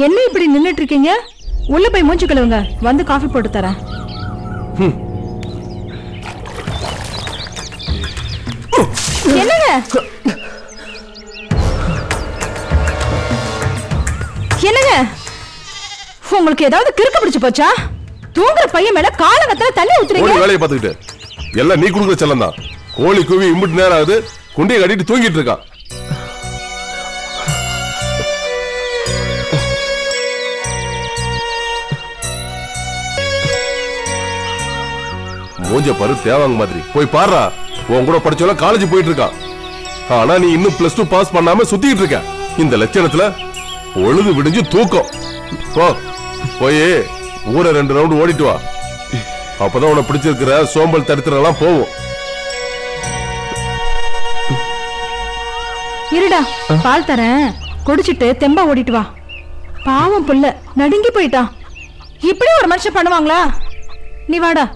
என்ன இப்படி நின்னுட்டு இருக்கீங்க? உள்ள போய் மூஞ்சி கழுவுங்க, வந்து காஃபி போட்டு தரேன். என்னங்க என்னங்க உங்களுக்கு ஏதாவது கிறுக்கு பிடிச்சு போச்சா? தூங்குற பையன் மேல காலங்கத்துல தண்ணி ஊத்துறீங்க. வேலையை பார்த்துக்கிட்டு எல்லாம் நீ குடுக்குற செல்லம் தான். கோழி கூவி இம்புட்டு நேரம் ஆகுது, குண்டியை கட்டிட்டு தூங்கிட்டு இருக்கா. மூஞ்ச பாரு தேவாங்க மாதிரி. போய் பாருடா, உன் கூட படிச்சவள காலேஜ் போயிட்டு இருக்கா. ஆனா நீ இன்னும் +2 பாஸ் பண்ணாம சுத்திட்டு இருக்க. இந்த லட்சணத்துல பொழுது விடிஞ்சு தூக்கம். போய் ஊரை 2 ரவுண்ட் ஓடிட்டு வா. அப்பதான் உன பிடிச்சிருக்கிற சோம்பல் தரித்திரம் போவோம். இருடா, பால் தரேன், குடிச்சிட்டு தெம்பா ஓடிட்டு வா. பாவம் புள்ள நடுங்கி போயிட்டான். இப்படி ஒரு மனுஷன் பண்ணுவாங்களா? நீ வாடா.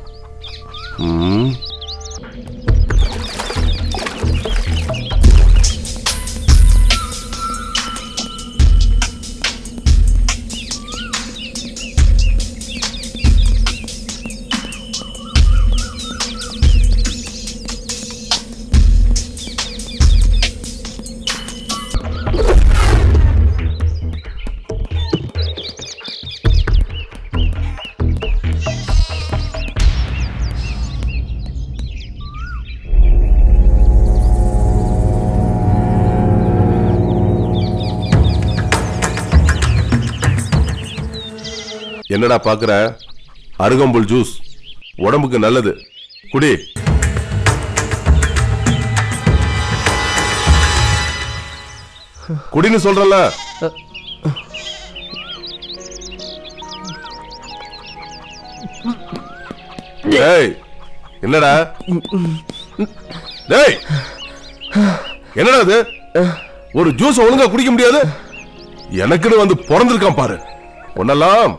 என்னடா பாக்குற? அருகம்புல் ஜூஸ் உடம்புக்கு நல்லது, குடி. குடின்னு சொல்றல. டேய் என்னடா? டேய் என்னடா இது? ஒரு ஜூஸ் ஒழுங்கா குடிக்க முடியாது? எனக்குன்னு வந்து பிறந்திருக்கான் பாரு ஒன்னெல்லாம்.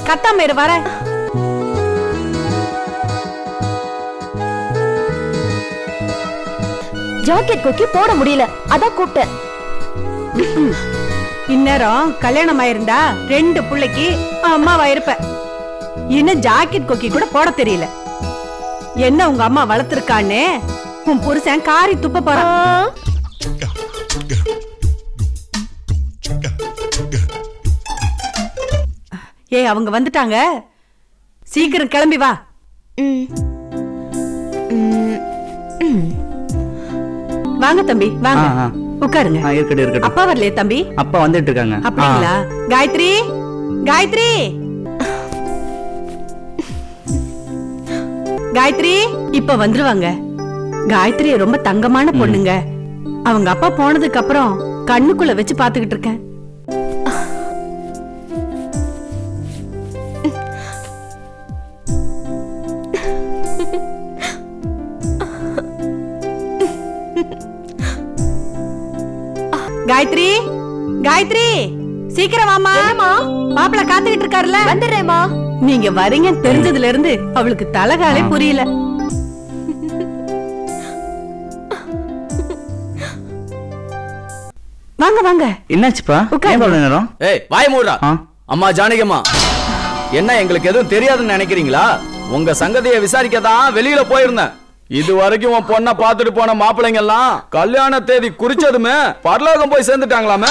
கத்தாம இரு, வரேன். ஜாக்கெட் கொக்கி போட முடியல, அதான் கூப்பிட்டேன். இந்நேரம் கல்யாணம் ஆயிருந்தா 2 பிள்ளைக்கு அம்மாவா இருப்ப. இன்னும் ஜாக்கெட் கொக்கி கூட போட தெரியல. என்ன உங்க அம்மா வளர்த்திருக்கான்னு உன் புருஷன் காரி துப்ப போறான். ஏய், அவங்க வந்துட்டாங்க, சீக்கிரம் கிளம்பி வா. வாங்க தம்பி, வாங்க உட்காருங்க. இருக்கட்டும். அப்பா வரலையே தம்பி? அப்பா வந்துட்டு இருக்காங்க. அப்படிங்களா? காயத்ரி, காயத்ரி, காயத்ரி இப்ப வந்துருவாங்க. காயத்ரி ரொம்ப தங்கமான பொண்ணுங்க. அவங்க அப்பா போனதுக்கு அப்புறம் கண்ணுக்குள்ள வச்சு பாத்துக்கிட்டு இருக்கேன். காயத்ரி, காயத்ரி சீக்கிரம் வாமா. மாப்பிள்ள காத்துக்கிட்டு இருக்காருல்ல. வந்துடுறேம்மா. நீங்க வரீங்க தெரிஞ்சதுல இருந்து அவளுக்கு தலகாலே புரியல. வாங்க வாங்க. என்னாச்சுப்பா? நேரம் ஏய் வாய் மூடுடா. அம்மா ஜானகியம்மா, என்ன எங்களுக்கு எதுவும் தெரியாதுன்னு நினைக்கிறீங்களா? உங்க சங்கதியை விசாரிக்கதான் வெளியில போயிருந்தேன். இது வரைக்கும் உன் பொண்ணை பார்த்துட்டு போன மாப்பிள்ளைங்க எல்லாம் கல்யாண தேதி குறிச்சதுமே பரலோகம் போய் சேர்ந்துட்டாங்களாமே.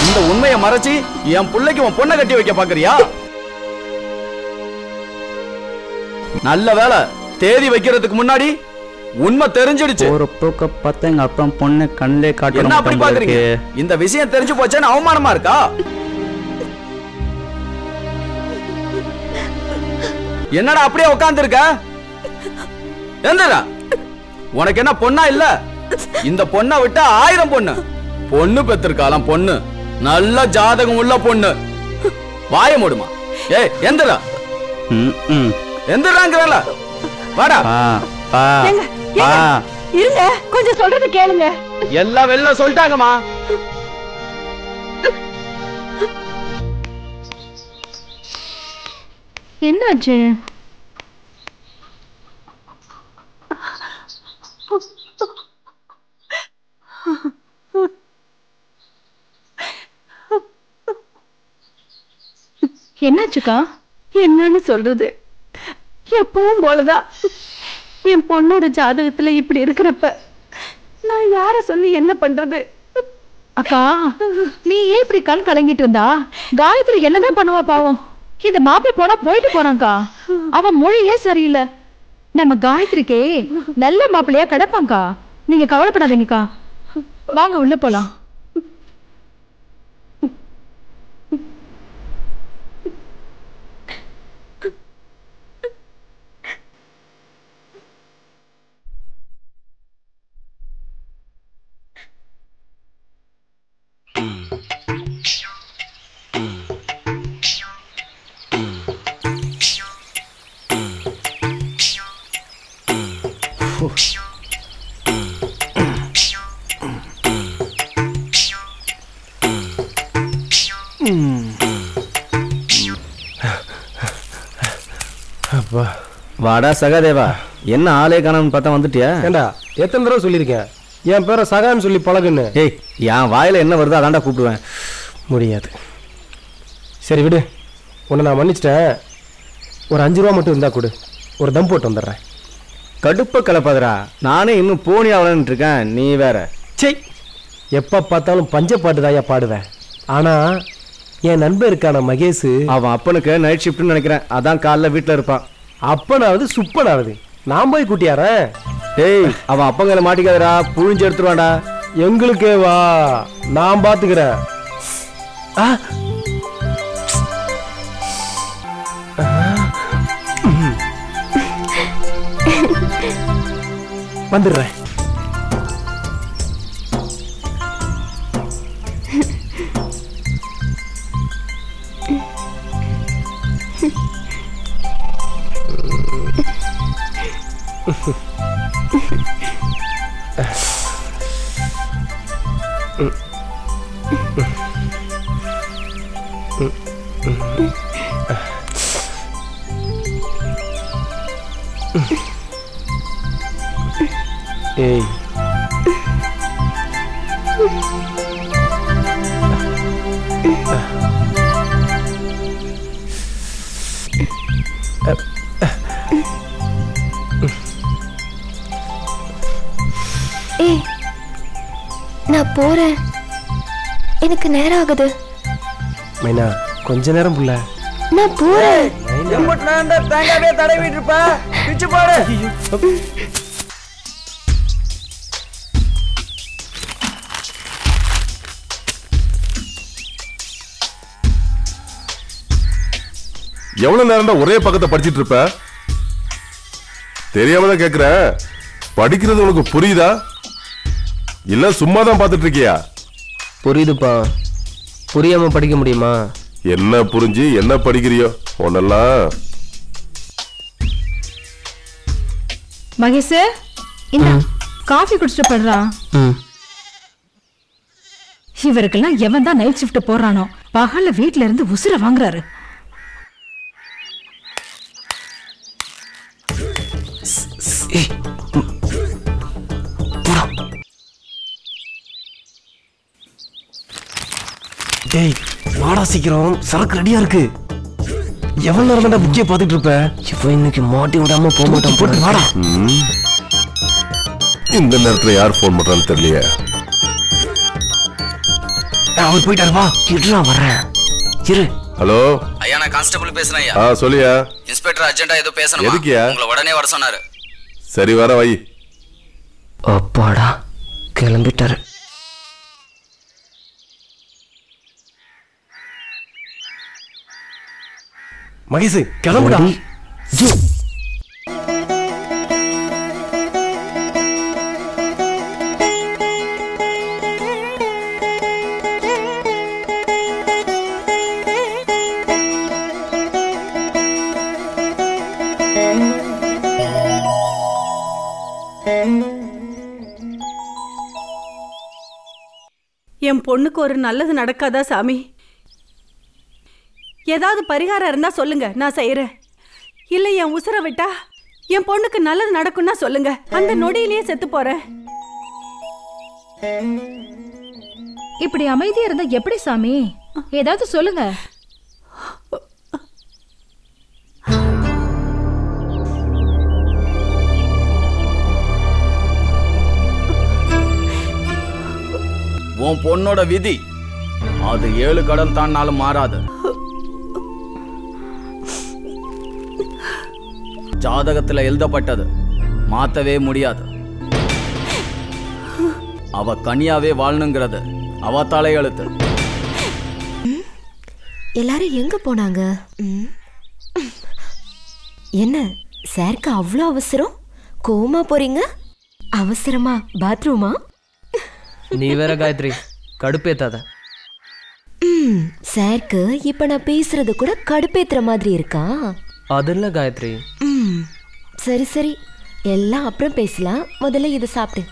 இந்த உண்மையை மறைச்சி என் பிள்ளைக்கு உன் பொண்ணை கட்டி வைக்க பாக்குறியா? நல்ல வேலை, தேதி வைக்கிறதுக்கு முன்னாடி உண்மை தெரிஞ்சிடுச்சு. ஒரு போக்க பார்த்தா எங்க அப்பா பொண்ணு கண்ணே காட்ட. என்ன அப்படி பாக்குறீங்க? இந்த விஷயம் தெரிஞ்சு போச்சேன்னு அவமானமா இருக்கா? என்னடா அப்படியே உட்கார்ந்து இருக்க? எந்தடா உனக்கு என்ன பொண்ணா இல்ல? இந்த பொண்ணை விட்டா 1000 பொண்ணு. பொண்ணு பெத்திருக்காலாம் பொண்ணு, நல்ல ஜாதகம் உள்ள பொண்ணு. வாய மூடுமா. ஏய் எந்தடா எந்தடாங்கறல வாடா. இருங்க, கொஞ்சம் சொல்றது கேளுங்க. எல்லாம் வெளில சொல்லிட்டாங்கம்மா. என்னாச்சு? என்னாச்சுக்கா? என்னன்னு சொல்றது? எப்பவும் போலதான் என் பொண்ணோட ஜாதகத்துல இப்படி இருக்கிறப்ப நான் யார சொல்லி என்ன பண்றது? அக்கா, நீ ஏன் இப்படி கண் கலங்கிட்டு இருந்தா? காயத்ரி என்னதான் பண்ணுவா பாவம். இந்த மாப்பிள்ளை போனா போயிட்டு போறாங்கக்கா. அவன் மொழியே சரியில்லை. நம்ம காயத்ரிக்கே நல்ல மாப்பிள்ளையா கிடப்பாங்கக்கா. நீங்க கவலைப்படாதீங்கக்கா. வாங்க உள்ள போலாம். வாடா சகாதேவா, என்ன ஆளே காணாம பார்த்தா வந்துட்டியா? ஏண்டா எத்தனை தடவை சொல்லியிருக்கேன் என் பேரை சகான்னு சொல்லி பழகுன்னு? ஏய், என் வாயில என்ன வருதோ அதான்டா கூப்பிடுவேன். முடியாது. சரி விடு, உன்னை நான் மன்னிச்சிட்டேன். ஒரு 5 ரூபா மட்டும் இருந்தா கொடு, ஒரு தம் போட்டு வந்துடுறேன். கடுப்ப கலப்பாதரா, நானே இன்னும் போனி ஆகலன்னு இருக்கேன். நீ வேற. சே, எப்ப பார்த்தாலும் பஞ்ச பாட்டு தாயா பாடுவேன். ஆனா என் நண்பர் இருக்கான மகேஷ், அவன் அப்பனுக்கு நைட் ஷிஃப்ட்னு நினைக்கிறேன். அதான் காலைல வீட்டுல இருப்பான். அப்பனாவது சுப்பனாவது நான் போய் கூட்டியாரேன். ஏய், அவன் அப்பங்களை மாட்டிக்காதரா, புழிஞ்சு எடுத்துருவான்டா. எங்களுக்கே வா, நான் பாத்துக்கிறேன். வந்துடுறேன். ஏய், நான் போறேன். எனக்கு நேரம் ஆகுது. மைனா கொஞ்ச நேரம் புள்ள. நான் போறேன். தேங்காவே தடவிட்டு இருப்ப. பிச்சு போடு. எவ்வளவு நேரம்டா ஒரே பக்கத்தை படிச்சிட்டு இருப்ப? தெரியாம தான் கேக்குறேன். படிக்கிறது உனக்கு புரியுதா இல்ல சும்மா தான் பாத்துட்டு இருக்கியா? புரியுதுப்பா. புரியாம படிக்க முடியுமா? என்ன புரிஞ்சு என்ன படிக்கிறியோ ஒன்னெல்லாம். மகேஷ் இந்த காஃபி குடிச்சிட்டு படுறா. இவருக்கெல்லாம் எவன் தான் நைட் ஷிஃப்ட் போறானோ பகல்ல வீட்ல இருந்து உசுர வாங்குறாரு. டேய் வாடா சீக்கிரம், சரக்கு ரெடியா இருக்கு. எவ்வளவு நேரம் தான் புக்கிய பாத்துட்டு இருப்ப? இவன் இன்னைக்கு மாட்டி விடாம போக மாட்டான். போட்டு வாடா. இந்த நேரத்துல யார் போன் பண்றான்னு தெரியலையே. அவர் போயிட்டாரு, வா இருடா வர்றேன். இரு. ஹலோ ஐயா, நான் கான்ஸ்டபிள் பேசுறேன் ஐயா. சொல்லியா. இன்ஸ்பெக்டர் அர்ஜென்ட்டா ஏதோ பேசணும். எதுக்குயா? உங்களை உடனே வர சொன்னாரு. சரி வர வை. அப்பாடா கிளம்பிட்டாரு. மகேஷ் கிளம்புடா. என் பொண்ணுக்கு ஒரு நல்லது நடக்காதா சாமி? ஏதாவது பரிகாரம் இருந்தா சொல்லுங்க, நான் செய்யறேன். இல்ல என் உசுரை விட்டா என் பொண்ணுக்கு நல்லது நடக்கும்னா சொல்லுங்க, அந்த நொடியிலேயே செத்து போறேன். இப்படி அமைதியா இருந்தா எப்படி சாமி? ஏதாவது சொல்லுங்க. உன் பொண்ணோட விதி அது 7 கடல் தாண்டாலும் மாறாது. ஜாதகத்துல எழுதப்பட்டது மாத்தவே முடியாது. அவ கனியாவே வாழணுங்கிறது அவ தலையெழுத்து. எல்லாரும் எங்க போனாங்க? என்ன சாருக்கு அவ்வளோ அவசரம்? கோமா போறீங்க? அவசரமா பாத்ரூமா? நீ வேற காயத்ரி கடுப்பேத்தாத. சாருக்கு இப்ப நான் பேசுறது கூட கடுப்பேத்துற மாதிரி இருக்கா? அதில்ல காயத்ரி. சரி சரி, எல்லாம் அப்புறம் பேசலாம். முதல்ல இதை சாப்பிடு.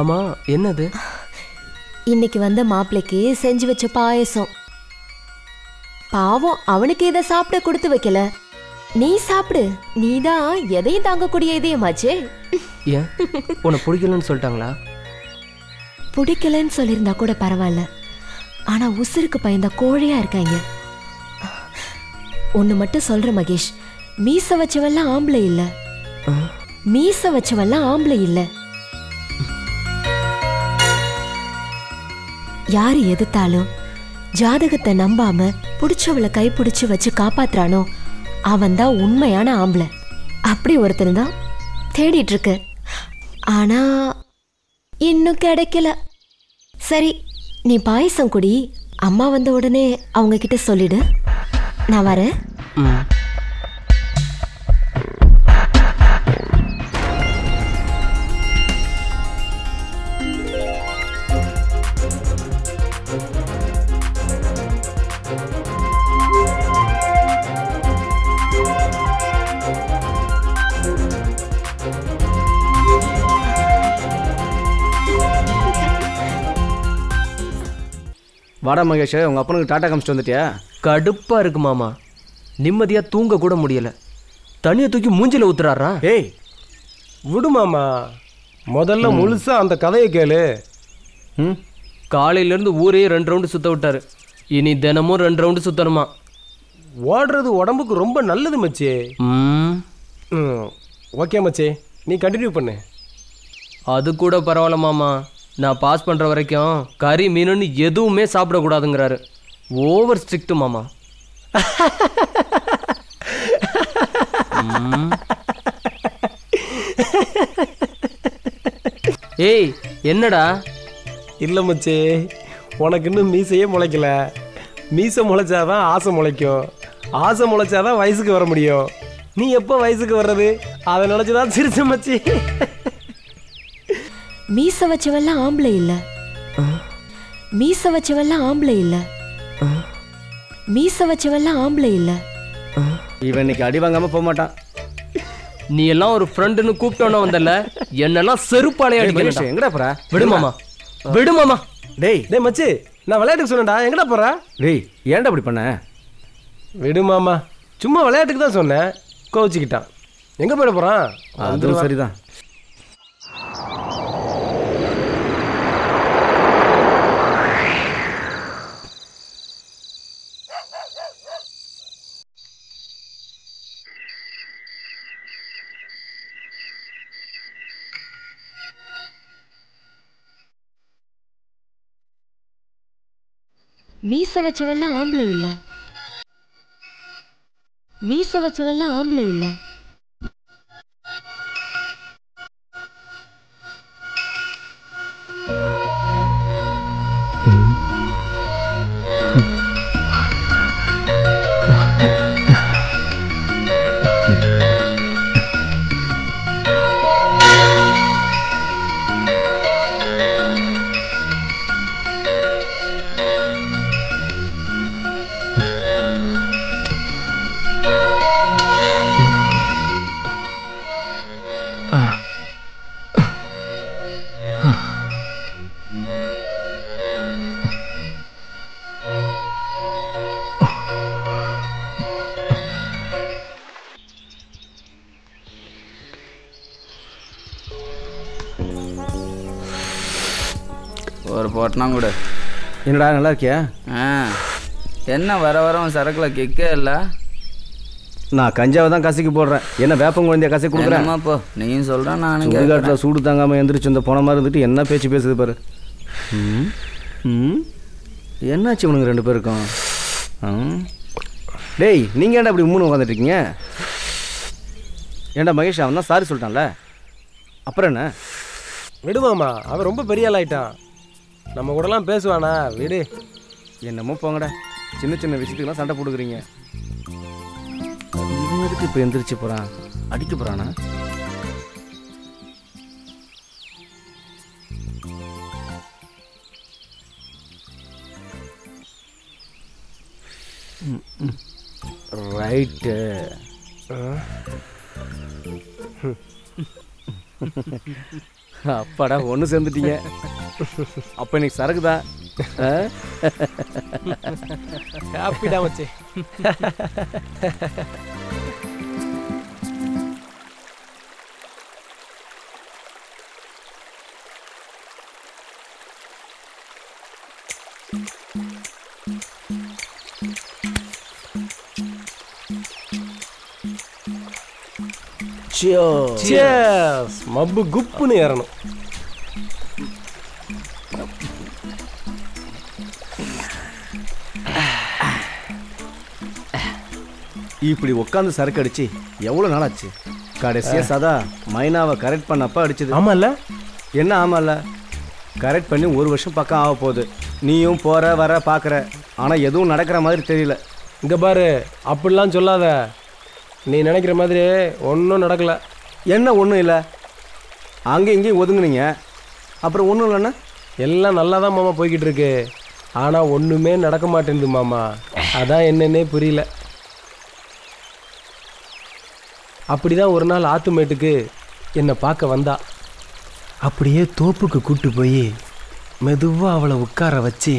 ஆமா என்னது? இன்னைக்கு வந்த மாப்பிள்ளைக்கு செஞ்சு வச்ச பாயசம். பாவம் அவனுக்கு இதை சாப்பிட கொடுத்து வைக்கல. நீ சாப்பிடு. நீதான் எதையும் தாங்கக்கூடிய இதயமாச்சே. ஏன் உனக்கு பிடிக்கலன்னு சொல்லிட்டாங்களா? பிடிக்கலன்னு சொல்லியிருந்தா கூட பரவாயில்ல, ஆனா உசுருக்கு பயந்த கோழையா இருக்காங்க. ஒண்ணு மட்டும் சொல்ற மகேஷ், மீச வச்சவெல்லாம் ஆம்பளை இல்ல. மீச வச்சவெல்லாம் ஆம்பளை இல்ல. யாரு எதிர்த்தாலும் ஜாதகத்தை நம்பாம புடிச்சவளை கை பிடிச்சு வச்சு காப்பாத்துறானோ அவன் தான் உண்மையான ஆம்பளை. அப்படி ஒருத்தர் தான் தேடிட்டு இருக்கு, ஆனா இன்னும் கிடைக்கல. சரி, நீ பாயசம் குடி. அம்மா வந்த உடனே அவங்க கிட்ட சொல்லிடு. நான் வரேன். வாடா மகேஷ், உங்க அப்பனுக்கு டாட்டா காமிச்சிட்டு வந்துட்டியா? கடுப்பா இருக்கு மாமா. நிம்மதியா தூங்க கூட முடியல. தண்ணியை தூக்கி மூஞ்சில ஊத்துறாரா? ஏய் விடுமாமா, முதல்ல முழுசா அந்த கதையை கேளு. காலையில இருந்து ஊரே 2 ரவுண்டு சுத்த விட்டாரு. இனி தினமும் 2 ரவுண்டு சுத்தணுமா? ஓடுறது உடம்புக்கு ரொம்ப நல்லது மச்சி. ஓகே மச்சி, நீ கண்டினியூ பண்ணு. அது கூட பரவாயில்ல மாமா. நான் பாஸ் பண்ணுற வரைக்கும் கறி மீனுன்னு எதுவுமே சாப்பிடக்கூடாதுங்கிறாரு. ஓவர் ஸ்ட்ரிக்ட் மாமா. ஏய் என்னடா? இல்லை மச்சி, உனக்கு இன்னும் மீசையே முளைக்கல. மீசை முளைச்சாதான் ஆசை முளைக்கும், ஆசை முளைச்சாதான் வயசுக்கு வர முடியும். நீ எப்போ வயசுக்கு வர்றது அதை நினைச்சுதான் சிரிச்ச மச்சி. மீச வச்சவெல்லாம் ஆம்பளை இல்ல, மீச வச்சவெல்லாம் ஆம்பளை இல்ல, மீச வச்சவெல்லாம் ஆம்பளை இல்ல. இவன் இன்னைக்கு அடி வாங்காம போக மாட்டான். நீ எல்லாம் ஒரு ஃப்ரெண்டுன்னு கூப்பிட்டோன்னு வந்தல, என்னெல்லாம் செருப்பாலே அடிக்க. எங்கடா போற? விடுமாமா, விடுமாமா. டேய் டேய் மச்சி, நான் விளையாட்டுக்கு சொன்னேன்டா, எங்கடா போற? டேய் ஏன்டா அப்படி பண்ண? விடு மாமா, சும்மா விளையாட்டுக்கு தான் சொன்னேன், கோவிச்சுக்கிட்டான். எங்க போயிட போறான்? அதுவும் சரிதான். மீச வச்சவெல்லாம் ஆம்பளை இல்ல, மீச வச்சவெல்லாம் ஆம்பளை இல்ல. ஒரு போட்டனா கூட. என்னடா நல்லா இருக்கியா? என்ன வர வரவன் சரக்குல கிக்கே இல்லை. நான் கஞ்சாவை தான் கசக்கி போடுறேன். என்ன வேப்பம் குழந்தைய கசக்கி கொடுக்குறேன். போ நீயும் சொல்கிறேன். நான் சுடுகாட்டில் சூடு தாங்காமல் எந்திரிச்சு இந்த போன மாதிரி இருந்துட்டு என்ன பேச்சு பேசுது பாரு. என்னாச்சு இவனுங்க ரெண்டு பேருக்கும்? டேய் நீங்கள் ஏன்டா அப்படி மூணு உட்காந்துட்டு இருக்கீங்க? ஏன்டா மகேஷ் அவன் தான் சாரி சொல்லிட்டான்ல, அப்புறம் என்ன? விடுவாமா, அவன் ரொம்ப பெரிய ஆள் ஆயிட்டான். நம்ம கூடலாம் பேசுவானா? விடு. என்னமோ போங்கடா, சின்ன சின்ன விஷயத்துக்கெல்லாம் சண்டை போட்டுக்கிறீங்க. இவன் எதுக்கு இப்போ எந்திரிச்சு போகிறான்? அடிக்க போகிறானா? ரைட்டு. அப்பாடா ஒன்று சேர்ந்துட்டீங்க. அப்போ இன்னைக்கு சரக்கு தான். ஹாப்பிடா மச்சி. Cheers. மப்பு குப்புன்னு ஏறணும். இப்படி உட்காந்து சரக்கு அடிச்சு எவ்வளோ நாள் ஆச்சு? கடைசியாக சதா மைனாவை கரெக்ட் பண்ணப்போ அடிச்சது. ஆமாம்ல? என்ன ஆமாம்ல? கரெக்ட் பண்ணி 1 வருஷம் பக்கம் ஆக போகுது. நீயும் போகிற வர பார்க்குற, ஆனால் எதுவும் நடக்கிற மாதிரி தெரியல. இங்கே பாரு, அப்படிலாம் சொல்லாத. நீ நினைக்கிற மாதிரி ஒன்றும் நடக்கலை. என்ன ஒன்றும் இல்லை? அங்கேயும் இங்கேயும் ஒதுங்குனீங்க, அப்புறம் ஒன்றும் இல்லைன்னா? எல்லாம் நல்லா தான் மாமா போய்கிட்டு இருக்கு. ஆனால் ஒன்றுமே நடக்க மாட்டேங்குது மாமா. அதான் என்னன்னே புரியல. அப்படிதான் ஒரு நாள் ஆத்துமேட்டுக்கு என்னை பார்க்க வந்தா. அப்படியே தோப்புக்கு கூட்டு போய் மெதுவாக அவளை உட்கார வச்சு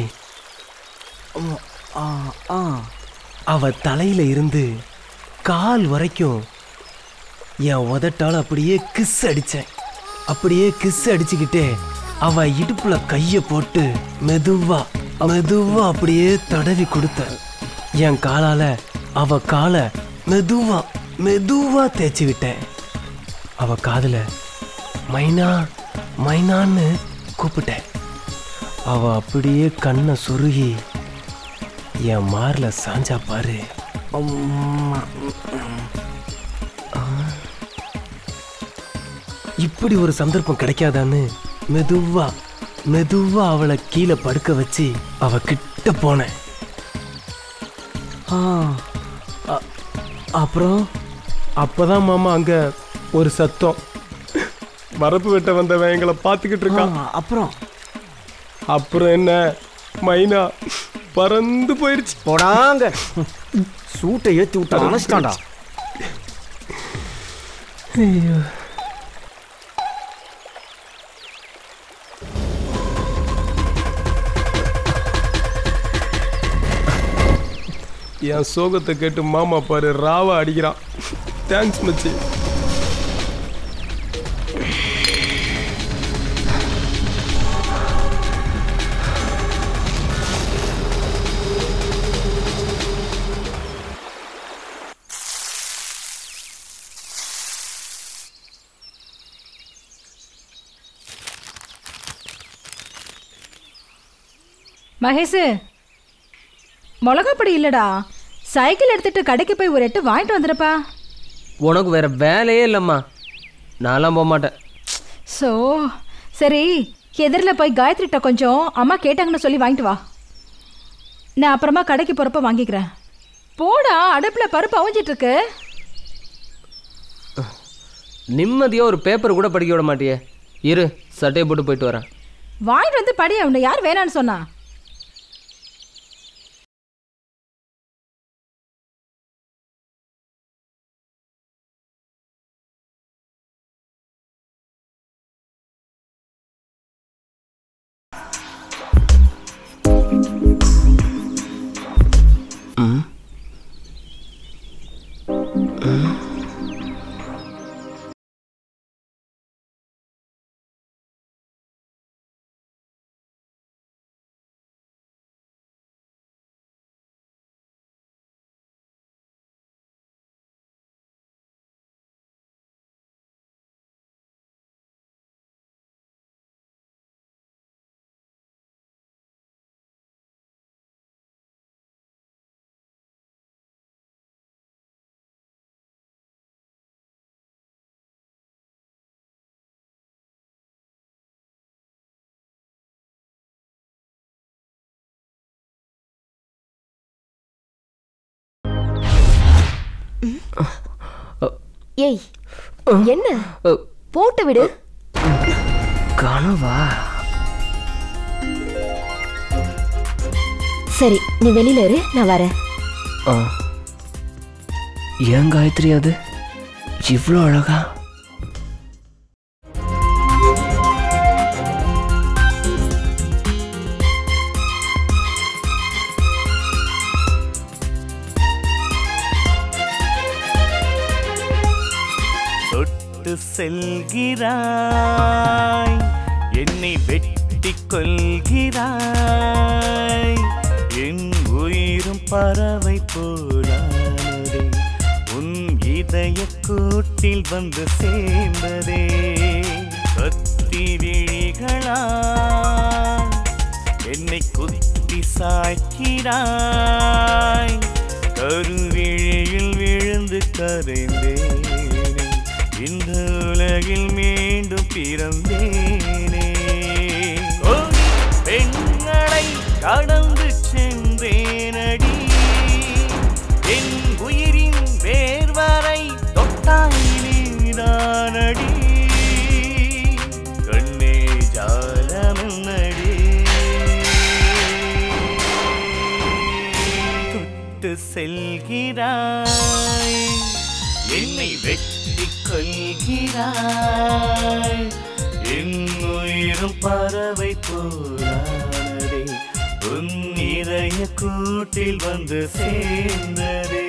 அவ தலையில இருந்து கால் வரைக்கும் என் உதட்டால் அப்படியே கிஸ் அடித்தேன். அப்படியே கிஸ் அடிச்சுக்கிட்டே அவ இடுப்புல கைய போட்டு மெதுவா மெதுவா அப்படியே தடவி கொடுத்த. என் காலால அவ காலை மெதுவா மெதுவா தேய்ச்சி விட்டேன். அவ காதுல மைனா மைனான்னு கூப்பிட்டேன். அவ அப்படியே கண்ணை சொருகி என் மார்ல சாஞ்சா பாரு. இப்படி ஒரு சந்தர்ப்பம் கிடைக்காதான்னு மெதுவா மெதுவா அவளை கீழே படுக்க வச்சு அவ கிட்ட போனேன். அப்புறம் அப்பதான் மாமா அங்க ஒரு சத்தம். மரப்பு வெட்ட வந்தவன் எங்களை பார்த்துக்கிட்டு இருக்கான். அப்புறம் என்ன, மைனா பறந்து போயிருச்சு. போடாங்க, சூட்டை ஏற்றி விட்டு அணைச்சிட்டான்டா. ஐயோ, என் சோகத்தை கேட்டு மாமா பாரு ராவா அடிக்கிறான். தேங்க்ஸ் மச்சி. மகேஷ், மிளகாப்பொடி இல்லடா, சைக்கிள் எடுத்துட்டு கடைக்கு போய் ஒரு 8 வாங்கிட்டு வந்துடுப்பா. உனக்கு வேற வேலையே இல்லைம்மா, நான்லாம் போக மாட்டேன். ஸோ சரி, எதிரில் போய் காயத்ரிட்ட கொஞ்சம் அம்மா கேட்டாங்கன்னு சொல்லி வாங்கிட்டு வா. நான் அப்புறமா கடைக்கு போகிறப்ப வாங்கிக்கிறேன். போடா, அடுப்பில் பருப்பு அவிஞ்சிட்டு இருக்கு. நிம்மதியாக ஒரு பேப்பர் கூட படிக்க விட மாட்டியே. இரு, சட்டையை போட்டு போயிட்டு வரேன். வாங்கிட்டு வந்து படி. அவனை யார் வேணான்னு சொன்னா? ஏய், என்ன போட்டு விடு. கனவா? சரி, நீ வெளியில இரு, நான் வரேன். ஏன் காயத்ரி அது இவ்வளோ அழகா? செல்கிறாய், என்னை வெட்டி கொள்கிறாய், என் உயிரும் பறவை போலானதே, உன் இதய கூட்டில் வந்து சேர்ந்ததே, கத்தி விழிகளாய் என்னை குத்தி சாய்க்கிறாய், கருவிழியில் விழுந்து கரைந்தேன், இந்த உலகில் மீண்டும் பிறந்தேனே, பெண்களை கடந்து சென்றேனடி, என் உயிரின் வேர்வரை தொட்டாய் நீதானடி, கண்ணே ஜாலமன்னடி, தொட்டு செல்கிறாய், என்னை வெட்டி கொள்கிறாய், என் உயிரும் பறவை போலானதே, உன் இதய கூட்டில் வந்து சேர்ந்ததே.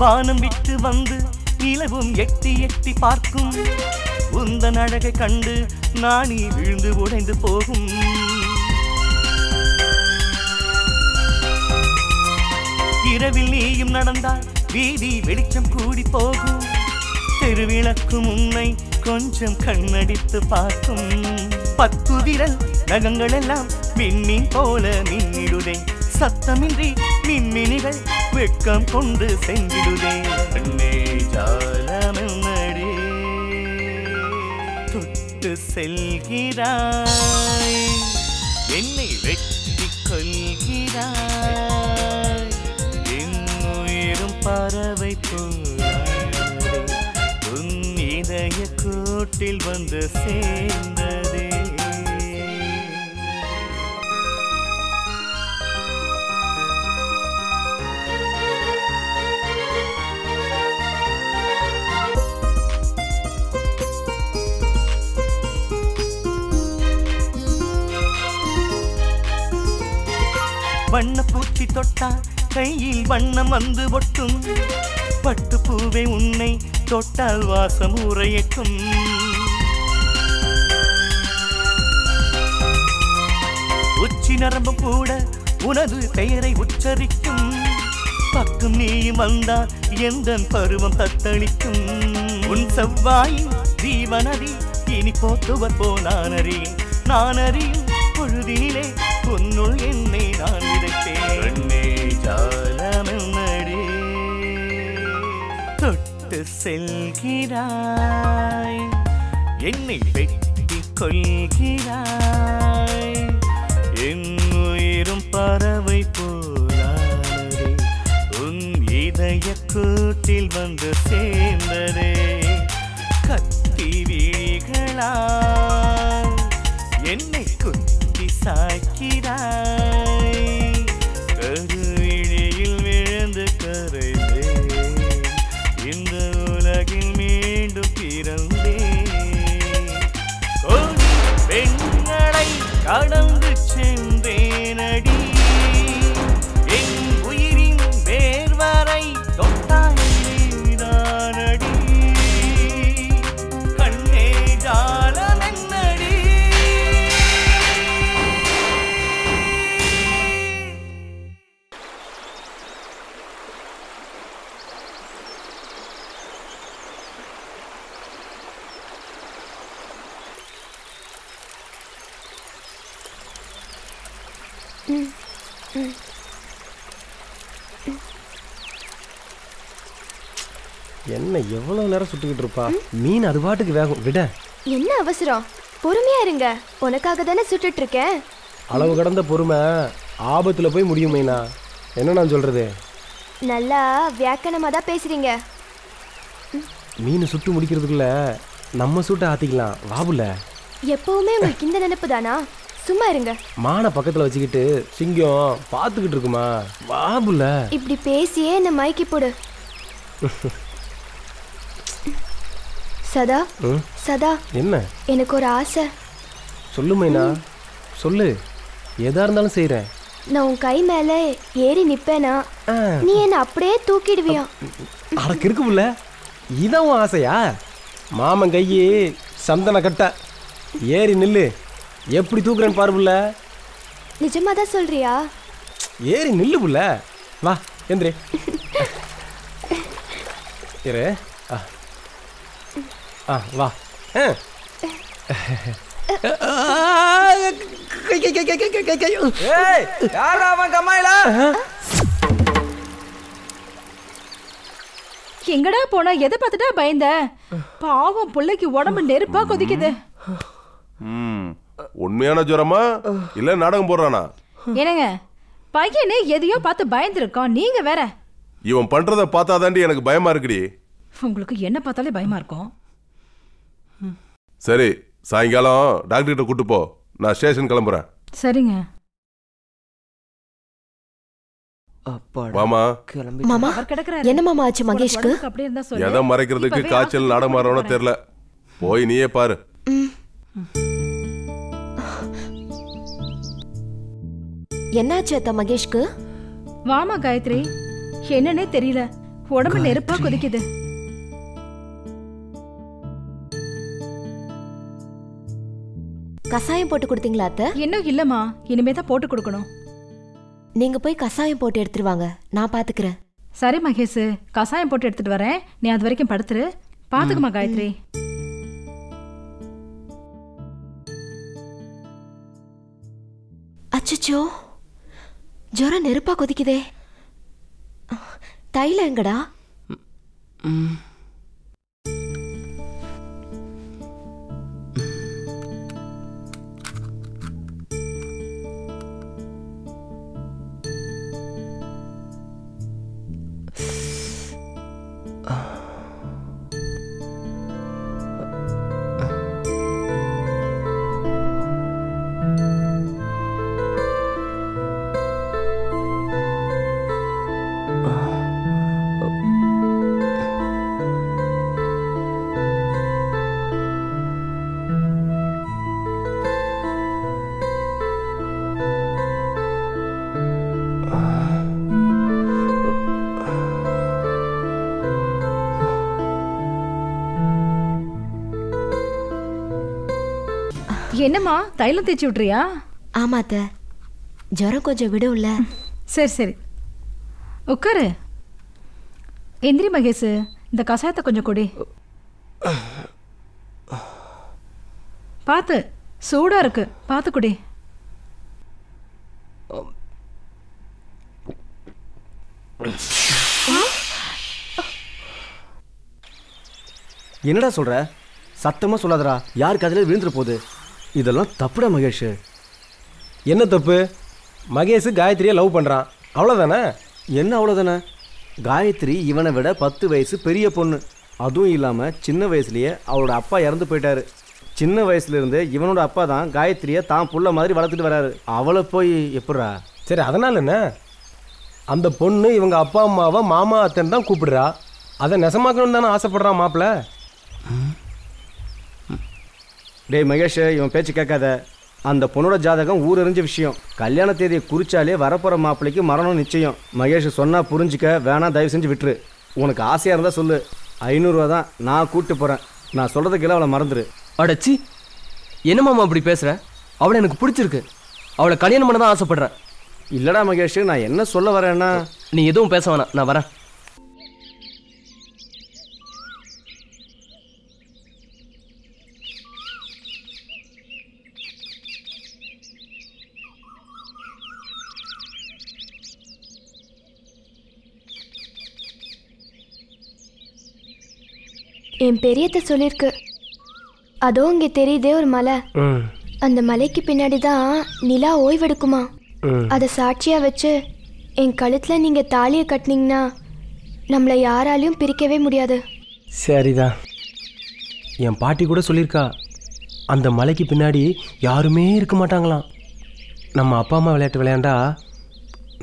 வானம் விட்டு வந்து நிலவும் எட்டி எட்டி பார்க்கும் உந்தன் அழகை கண்டு நானே விழுந்து உடைந்து போகும் இரவில் நீயும் நடந்தால் வீதி வெளிச்சம் கூடி போகும் தெருவிளக்கும் உன்னை கொஞ்சம் கண்ணடித்து பார்க்கும் 10 விரல் நகங்கள் எல்லாம் மின்மின் போல மின்னிடுதே சத்தமின்றி மின்மினிகள் வெட்கம் கொண்டு சென்றிடுதே கண்ணே ஜாலமென்னடே தொட்டு செல்கிறாய் என்னை வெட்டி கொள்கிறாய் என் உயிரும் பறவை போலானதே உன் இதய கூட்டில் வந்து சேர்ந்ததே வண்ணப்பூச்சி தொட்டா கையில் வண்ணம் வந்து ஒட்டும் பட்டு பூவே உன்னை தொட்டால் வாசம் உரையக்கும் உச்சி நரம்பு கூட உனது பெயரை உச்சரிக்கும் பக்கம் நீயும் வந்தால் எந்தன் பருவம் தத்தளிக்கும் உன் செவ்வாயின் ஜீவனதி இனி போக்குவர் போனானறி நான் அறியும் பொழுதினிலே உன்னுள் என்னை நான் விதைப்பேன் ஜாலமென்னடே தொட்டு செல்கிறாய் என்னை வெட்டி கொள்கிறாய் என் உயிரும் பறவை போலானதே உன் இதய கூட்டில் வந்து சேர்ந்ததே கத்தி விழிகளால் என்னை குத்தி சாய்க்கிறாய் கருவிழியில் விழுந்து கரைந்தேன் இந்த உலகில் மீண்டும் பிறந்தேன் கோடி பெண்களை கடந்து சென்றேனடி என் உயிரின் வேர்வரை தொட்டாயிடானடி கண்ணே ஜாலமென்னடி என்ன எவ்வளவு நேரம் சுட்டுக்கிட்டு இருப்பா மீன் அது பாட்டுக்கு வேகும் விட என்ன அவசரம் பொறுமையா இருங்க உனக்காக தானே சுட்டுட்டு இருக்கேன் அளவு கடந்த பொறுமை ஆபத்துல போய் முடியும் மைனா என்ன நான் சொல்றது நல்லா வியாக்கணமா தான் பேசுறீங்க மீன் சுட்டு முடிக்கிறதுக்குள்ள நம்ம சுட்ட ஆத்திக்கலாம் வாபுல எப்பவுமே உங்களுக்கு இந்த நினைப்பு தானா சும்மா இருங்க மானை பக்கத்துல வச்சுக்கிட்டு சிங்கம் பாத்துக்கிட்டு இருக்குமா வாபுல இப்படி பேசியே என்ன மயக்கி போடு சதா சதா என்ன எனக்கு ஒரு ஆசை சொல்லு மைனா சொல்லு எதா இருந்தாலும் செய்யறேன் நான் உன் கை மேல ஏறி நிப்பேனா நீ என்ன அப்படியே தூக்கிடுவியா அடக்கு இருக்கு புள்ள இதான் உன் ஆசையா மாமன் கையி சந்தன கட்ட ஏறி நில்லு எப்படி தூக்குறேன்னு பாரு புள்ள நிஜமா தான் சொல்றியா ஏறி நில்லு புள்ள வா எந்திரி இரு வா எங்கடா போனா எதை பார்த்துட்டா பயந்த பாவம் பிள்ளைக்கு உடம்பு நெருப்பா கொதிக்குது உண்மையான ஜுரமா இல்ல நாடகம் போடுறானா என்னங்க பையனே எதையோ பார்த்து பயந்துருக்கோம் நீங்க வேற இவன் பண்றத பார்த்தாதாண்டி எனக்கு பயமா இருக்குடி உங்களுக்கு என்ன பார்த்தாலே பயமா இருக்கும் சரி சாயங்காலம் டாக்டர் கிட்ட கூட்டு போ நான் ஸ்டேஷன் கிளம்புறேன் சரிங்க மாமா மாமா என்ன மாமா ஆச்சு மகேஷ்க்கு எதை மறைக்கிறதுக்கு காய்ச்சல் நாடகமாறவனோ தெரியல போய் நீயே பாரு என்னாச்சு அத்த மகேஷ்க்கு வாமா காயத்ரி என்னன்னே தெரியல உடம்பு நெருப்பா கொதிக்குது. கசாயம் போட்டு கொடுத்தீங்களா அத்தை? இன்னும் இல்லம்மா, இனிமே தான் போட்டு கொடுக்கணும். நீங்க போய் கசாயம் போட்டு எடுத்துட்டு வாங்க, நான் பாத்துக்கிறேன். சரி மகேஷ், கசாயம் போட்டு எடுத்துட்டு வரேன். நீ அது வரைக்கும் படுத்துரு. பாத்துக்குமா காயத்ரி. அச்சச்சோ, ஜுரம் நெருப்பா கொதிக்குதே. தைலம் எங்கடா? என்னம்மா, தைலம் தேய்ச்சி விட்டுறியா? ஆமா அத்தை, ஜுரம் கொஞ்சம் விடும்ல. சரி சரி, உட்காரு. எந்திரி மகேஷ், இந்த கசாயத்தை கொஞ்சம் கொடி. பார்த்து, சூடா இருக்கு, பார்த்து குடி. என்னடா சொல்ற? சத்தமா சொல்லாதடா, யாருக்கு அதில் விழுந்துற போகுது. இதெல்லாம் தப்புடா மகேஷ். என்ன தப்பு? மகேஷ் காயத்ரியை லவ் பண்ணுறான், அவ்வளோதானே? என்ன அவ்வளோதானே? காயத்ரி இவனை விட 10 வயசு பெரிய பொண்ணு. அதுவும் இல்லாமல் சின்ன வயசுலேயே அவளோட அப்பா இறந்து போயிட்டாரு. சின்ன வயசுலேருந்து இவனோட அப்பா தான் காயத்ரியை தான் புள்ள மாதிரி வளர்த்துட்டு வராரு. அவளை போய் எப்படா? சரி, அதனால் என்ன? அந்த பொண்ணு இவங்க அப்பா அம்மாவை மாமா அத்தன் தான் கூப்பிடுறா. அதை நெசமாக்கணும்னு தானே ஆசைப்படுறான் மாப்பிள்ள. டேய் மகேஷ், இவன் பேச்சு கேட்காத. அந்த பொண்ணோட ஜாதகம் ஊரறிஞ்ச விஷயம். கல்யாண தேதியை குறிச்சாலே வரப்போகிற மாப்பிள்ளைக்கு மரணம் நிச்சயம். மகேஷ் சொன்னால் புரிஞ்சிக்க, வேணா தயவு செஞ்சு விட்டுரு. உனக்கு ஆசையாக இருந்தால் சொல்லு, 500 ரூபா தான், நான் கூப்பிட்டு போகிறேன். நான் சொல்கிறதுக்கெல்லாம் அவளை மறந்துடு. அடச்சி, என்னம்மா அப்படி பேசுகிற? அவளை எனக்கு பிடிச்சிருக்கு, அவளை கல்யாணம் பண்ண தான் ஆசைப்படுறேன். இல்லைடா மகேஷ், நான் என்ன சொல்ல வரேன்னா, நீ எதுவும் பேச வேணாம், நான் வரேன். என் பெரியத்தை சொல்லியிருக்கு. அதோ இங்கே தெரியுதே ஒரு மலை, அந்த மலைக்கு பின்னாடி தான் நிலா ஓய்வெடுக்குமா. அதை சாட்சியாக வச்சு என் கழுத்தில் நீங்கள் தாலியை கட்டினீங்கன்னா நம்மளை யாராலையும் பிரிக்கவே முடியாது. சரிதான். என் பாட்டி கூட சொல்லியிருக்கா, அந்த மலைக்கு பின்னாடி யாருமே இருக்க மாட்டாங்களாம். நம்ம அப்பா அம்மா விளையாட்டு விளையாண்டா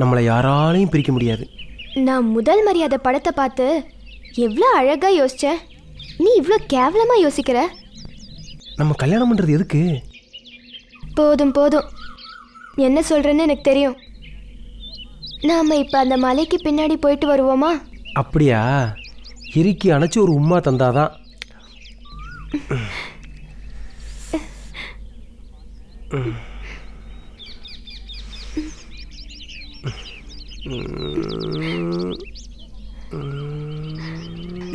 நம்மளை யாராலையும் பிரிக்க முடியாது. நான் முதல் மரியாதை படத்தை பார்த்து எவ்வளோ அழகாக யோசித்தேன். நீ இவ்வளோ கேவலமாக யோசிக்கிற. நம்ம கல்யாணம் பண்ணுறது எதுக்கு? போதும் போதும், என்ன சொல்கிறேன்னு எனக்கு தெரியும். நாம் இப்போ அந்த மலைக்கு பின்னாடி போயிட்டு வருவோமா? அப்படியா? இறுக்கி அணைச்சி ஒரு உம்மா தந்தாதான்.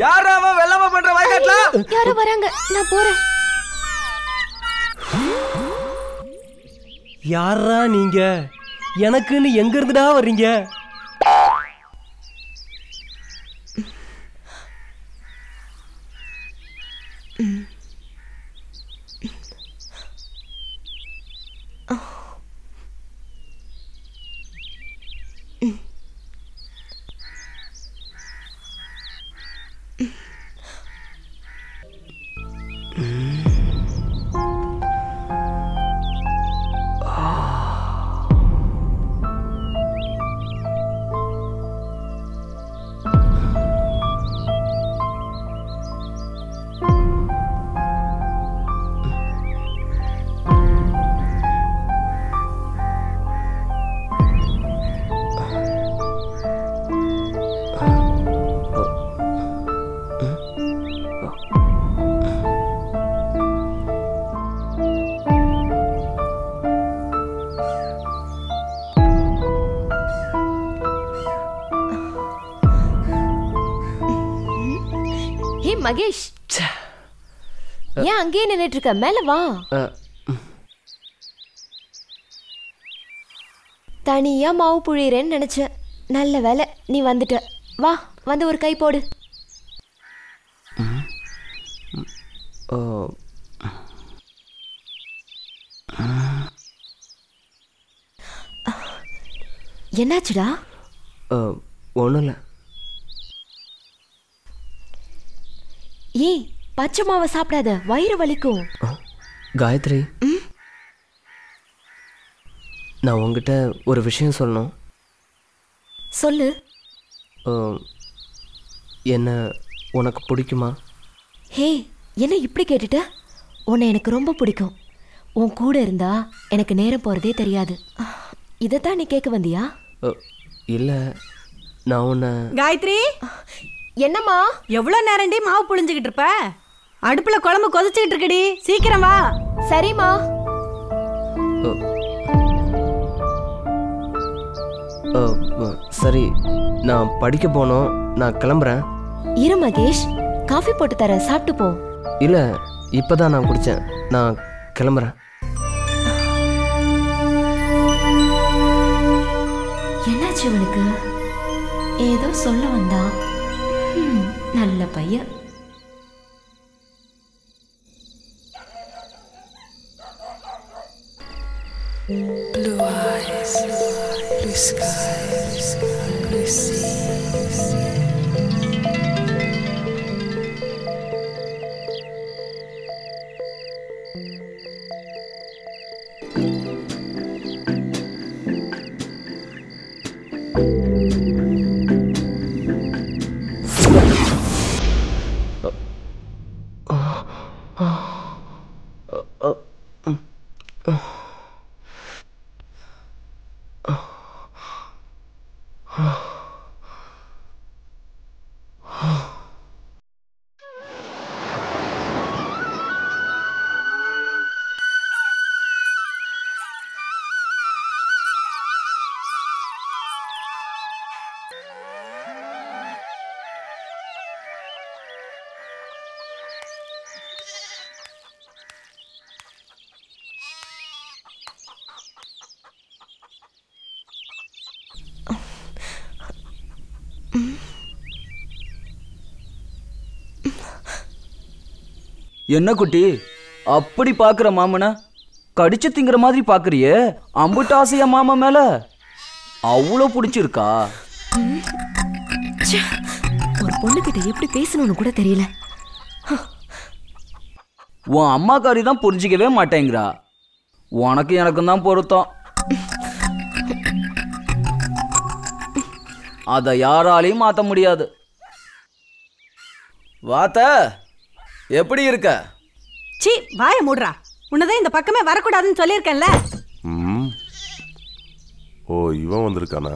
யாரா அவன் வெள்ளாம பண்ற வயக்காட்டுல? யாரோ வராங்க, நான் போறேன். யாரா நீங்க? எனக்குன்னு எங்க இருந்துடா வர்றீங்க? மகேஷ், ஏன் அங்கேயே நின்னுட்டு இருக்க? மேல வா. தனியா மாவு புழியறேன்னு நினைச்சேன். நல்ல வேலை நீ வந்துட்ட. வா, வந்து ஒரு கை போடு. என்னாச்சுடா? ஒன்றும் இல்லை. ஏய், பச்சை மாவை சாப்பிடாத, வயிறு வலிக்கும். காயத்ரி, நான் உங்ககிட்ட ஒரு விஷயம் சொல்லணும். சொல்லு. என்ன உனக்கு பிடிக்குமா? ஹே, என்ன இப்படி கேட்டுட்ட? உன்னை எனக்கு ரொம்ப பிடிக்கும். உன் கூட இருந்தா எனக்கு நேரம் போகிறதே தெரியாது. இதைத்தான் நீ கேட்க வந்தியா? இல்லை, நான் உன்னை... காயத்ரி, என்னம்மா? எவ்வளோ நேரண்டி மாவு புழிஞ்சுக்கிட்டு இருப்ப? அடுப்புல குழம்பு கொதிச்சுக்கிட்டு இருக்கடி, சீக்கிரம் வா. சரிம்மா. சரி, நான் படிக்க போனோம், நான் கிளம்புறேன். இரு மகேஷ், காஃபி போட்டு தரேன், சாப்பிட்டு போ. இல்லை, இப்போதான் நான் குடித்தேன், நான் கிளம்புறேன். என்னாச்சு உனக்கு? ஏதோ சொல்ல வந்தா. நல்ல பையன். Blue eyes, blue skies, blue seas. என்ன குட்டி, அப்படி பாக்குற மாமனை கடிச்சு திங்கிற மாதிரி பாக்குறியே? அம்புட்டு ஆசையா மாமா மேல? அவ்வளோ பிடிச்சிருக்கா? ஒரு பொண்ணுகிட்ட எப்படி பேசணும்னு கூட தெரியல. உன் அம்மாக்காரி தான் புரிஞ்சிக்கவே மாட்டேங்கிறா. உனக்கு எனக்கும் தான் பொருத்தம். அதை யாராலையும் மாற்ற முடியாது. வாத்த, எப்படி இருக்க? சி, வாய மூடுறா. உன்னதான் இந்த பக்கமே வரக்கூடாதுன்னு சொல்லியிருக்கேன்ல. ஓ, இவன் வந்திருக்கானா?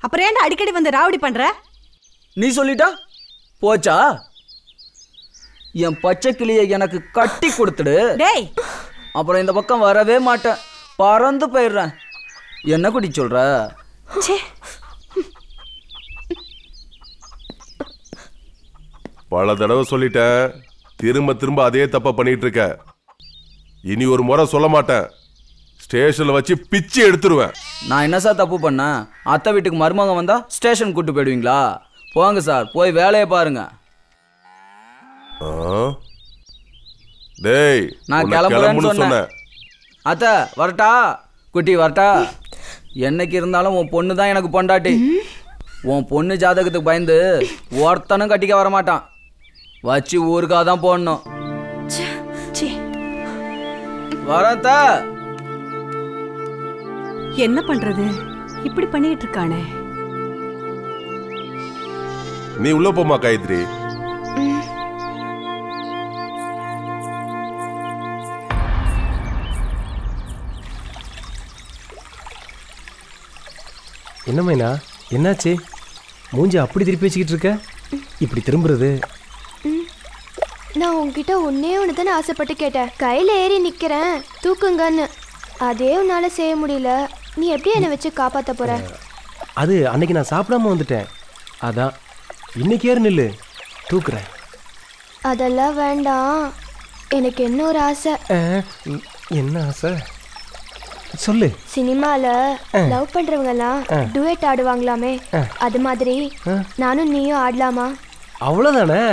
அப்புறம் ஏன்டா அடிக்கடி வந்து ராவடி பண்ற? நீ சொல்லிட்டா போச்சா? என் பச்சை கிளியை எனக்கு கட்டி கொடுத்துடு. டேய், அப்புறம் இந்த பக்கம் வரவே மாட்டேன், பறந்து போயிடுறேன். என்ன குடி சொல்ற? பல தடவை சொல்லிட்டேன், திரும்ப திரும்ப அதே தப்ப பண்ணிட்டு இருக்க. இனி ஒரு முறை சொல்ல மாட்டேன், ஸ்டேஷன்ல வச்சு பிச்சு எடுத்துருவேன். நான் என்ன சார் தப்பு பண்ணேன்? அத்தை வீட்டுக்கு மருமகன் வந்தா ஸ்டேஷன் கூட்டு போயிடுவீங்களா? போங்க சார், போய் வேலையை பாருங்க. டேய், நான் கிளம்புறேன்னு சொன்னேன். அத்தை வரட்டா? குட்டி வரட்டா? என்னைக்கு இருந்தாலும் உன் பொண்ணு தான் எனக்கு பொண்டாட்டி. உன் பொண்ணு ஜாதகத்துக்கு பயந்து ஒருத்தனும் கட்டிக்க வரமாட்டான். வச்சு ஊருக்காக தான் போடணும். வரத்த என்ன பண்றது? இப்படி பண்ணிட்டு இருக்கானே. நீ உள்ள போமா காயத்ரி. என்ன மைனா, என்னாச்சு? மூஞ்சி அப்படி திருப்பி வச்சுக்கிட்டு இருக்க? இப்படி திரும்புறது? நான் உங்ககிட்ட ஒன்னே ஒன்று தானே ஆசைப்பட்டு கேட்டேன். கையில் ஏறி நிற்கிறேன் தூக்குங்கன்னு. அதே உன்னால் செய்ய முடியல. நீ எப்படி என்னை வச்சு காப்பாற்ற போற? அது அன்னைக்கு நான் சாப்பிடாம வந்துட்டேன், அதான். இன்னைக்கு ஏறு நில்லு, தூக்குறேன். அதெல்லாம் வேண்டாம், எனக்கு இன்னொரு ஆசை. என்ன ஆசை சொல்லு. சினிமால லவ் பண்றவங்க எல்லாம் டுயட் ஆடுவாங்களாமே, அது மாதிரி நானும் நீயும் ஆடலாமா? அவ்வளவுதானே.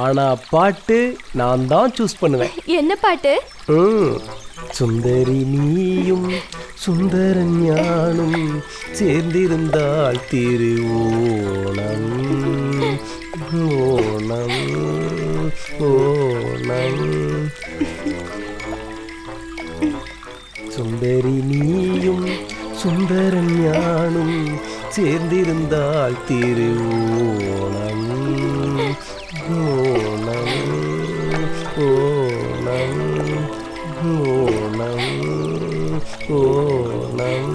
ஆனா பாட்டு நான் தான் சூஸ் பண்ணுவேன். என்ன பாட்டு? சுந்தரி நீயும் சுந்தரன் ஞானும் சேர்ந்திருந்தால் திருவோணம் ஓணம் ஓணம். சுந்தரி நீயும் சுந்தரன் ஞானும் சேர்ந்திருந்தால் திருவோணம் ஓணம் ஓணம் ஓணம் ஓணம்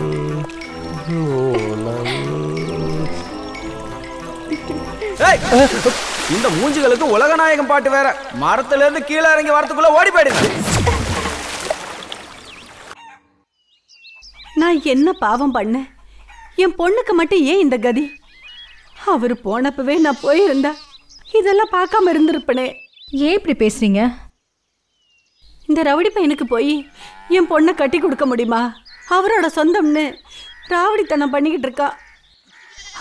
ஓணம். இந்த மூஞ்சிகளுக்கு உலகநாயகம் பாட்டு வேற. மரத்துல இருந்து கீழே இறங்கி வரத்துக்குள்ள ஓடி போயிடுங்க. நான் என்ன பாவம் பண்ண? என் பொண்ணுக்கு மட்டும் ஏன் இந்த கதி? அவரு போனப்பவே நான் போயிருந்தா இதெல்லாம் பார்க்காம இருந்திருப்பனே. ஏன் இப்படி பேசுறீங்க? இந்த ரவுடி பையனுக்கு போய் என் பொண்ணை கட்டி கொடுக்க முடியுமா? அவரோட சொந்தம்னு ராவடித்தனம் பண்ணிக்கிட்டு இருக்கா.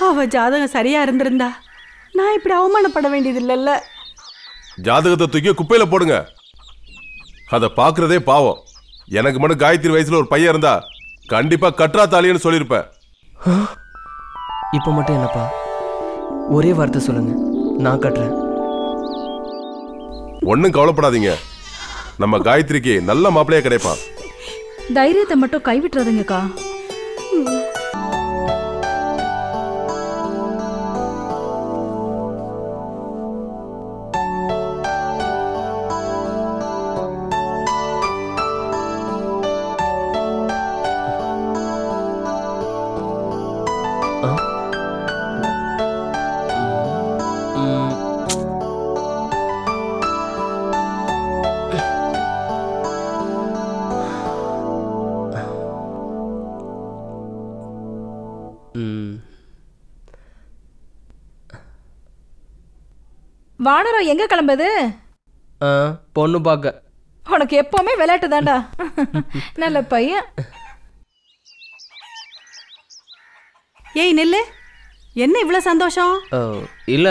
அவ ஜாதகம் சரியா இருந்திருந்தா நான் இப்படி அவமானப்பட வேண்டியது இல்லைல்ல. ஜாதகத்தை தூக்கி குப்பையில போடுங்க. அதை பாக்குறதே பாவம். எனக்கு மட்டும் காயத்ரி வயசுல ஒரு பையன் இருந்தா கண்டிப்பா கற்றா தாலின்னு சொல்லியிருப்பேன். இப்போ மட்டும் என்னப்பா, ஒரே வார்த்தை சொல்லுங்க, நான் கட்டுறேன். ஒன்னும் கவலைப்படாதீங்க, நம்ம காயத்ரிக்கு நல்ல மாப்பிள்ளையா கிடைப்பான். தைரியத்தை மட்டும் கைவிட்டுறாதீங்கக்கா. வானரம் எங்க கிளம்புது? பொண்ணு பார்க்க. உனக்கு எப்பவுமே விளையாட்டு தாண்டா. நல்ல பையன். ஏய் நெல்லு, என்ன இவ்வளவு சந்தோஷம்? இல்ல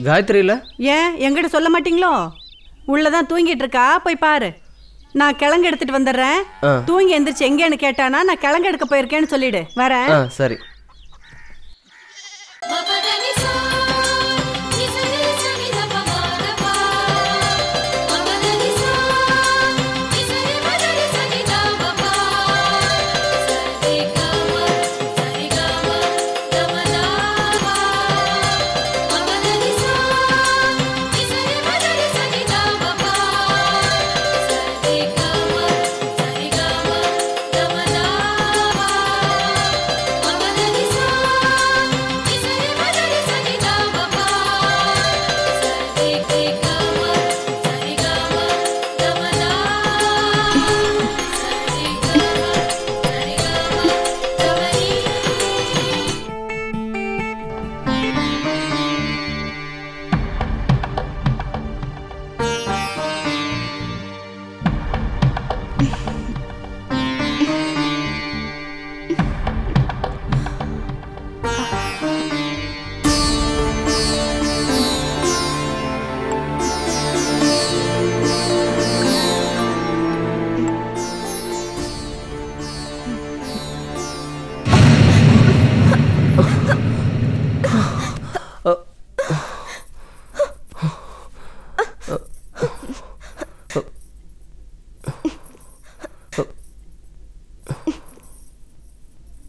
காயத்ரி இல்ல. ஏன் என்கிட்ட சொல்ல மாட்டீங்களோ? உள்ளதான் தூங்கிட்டு இருக்கா, போய் பாரு. நான் கிழங்கு எடுத்துட்டு வந்துடுறேன். தூங்கி எந்திரிச்சு எங்கேன்னு கேட்டானா நான் கிழங்கு எடுக்க போயிருக்கேன்னு சொல்லிடு. வரேன். சரி.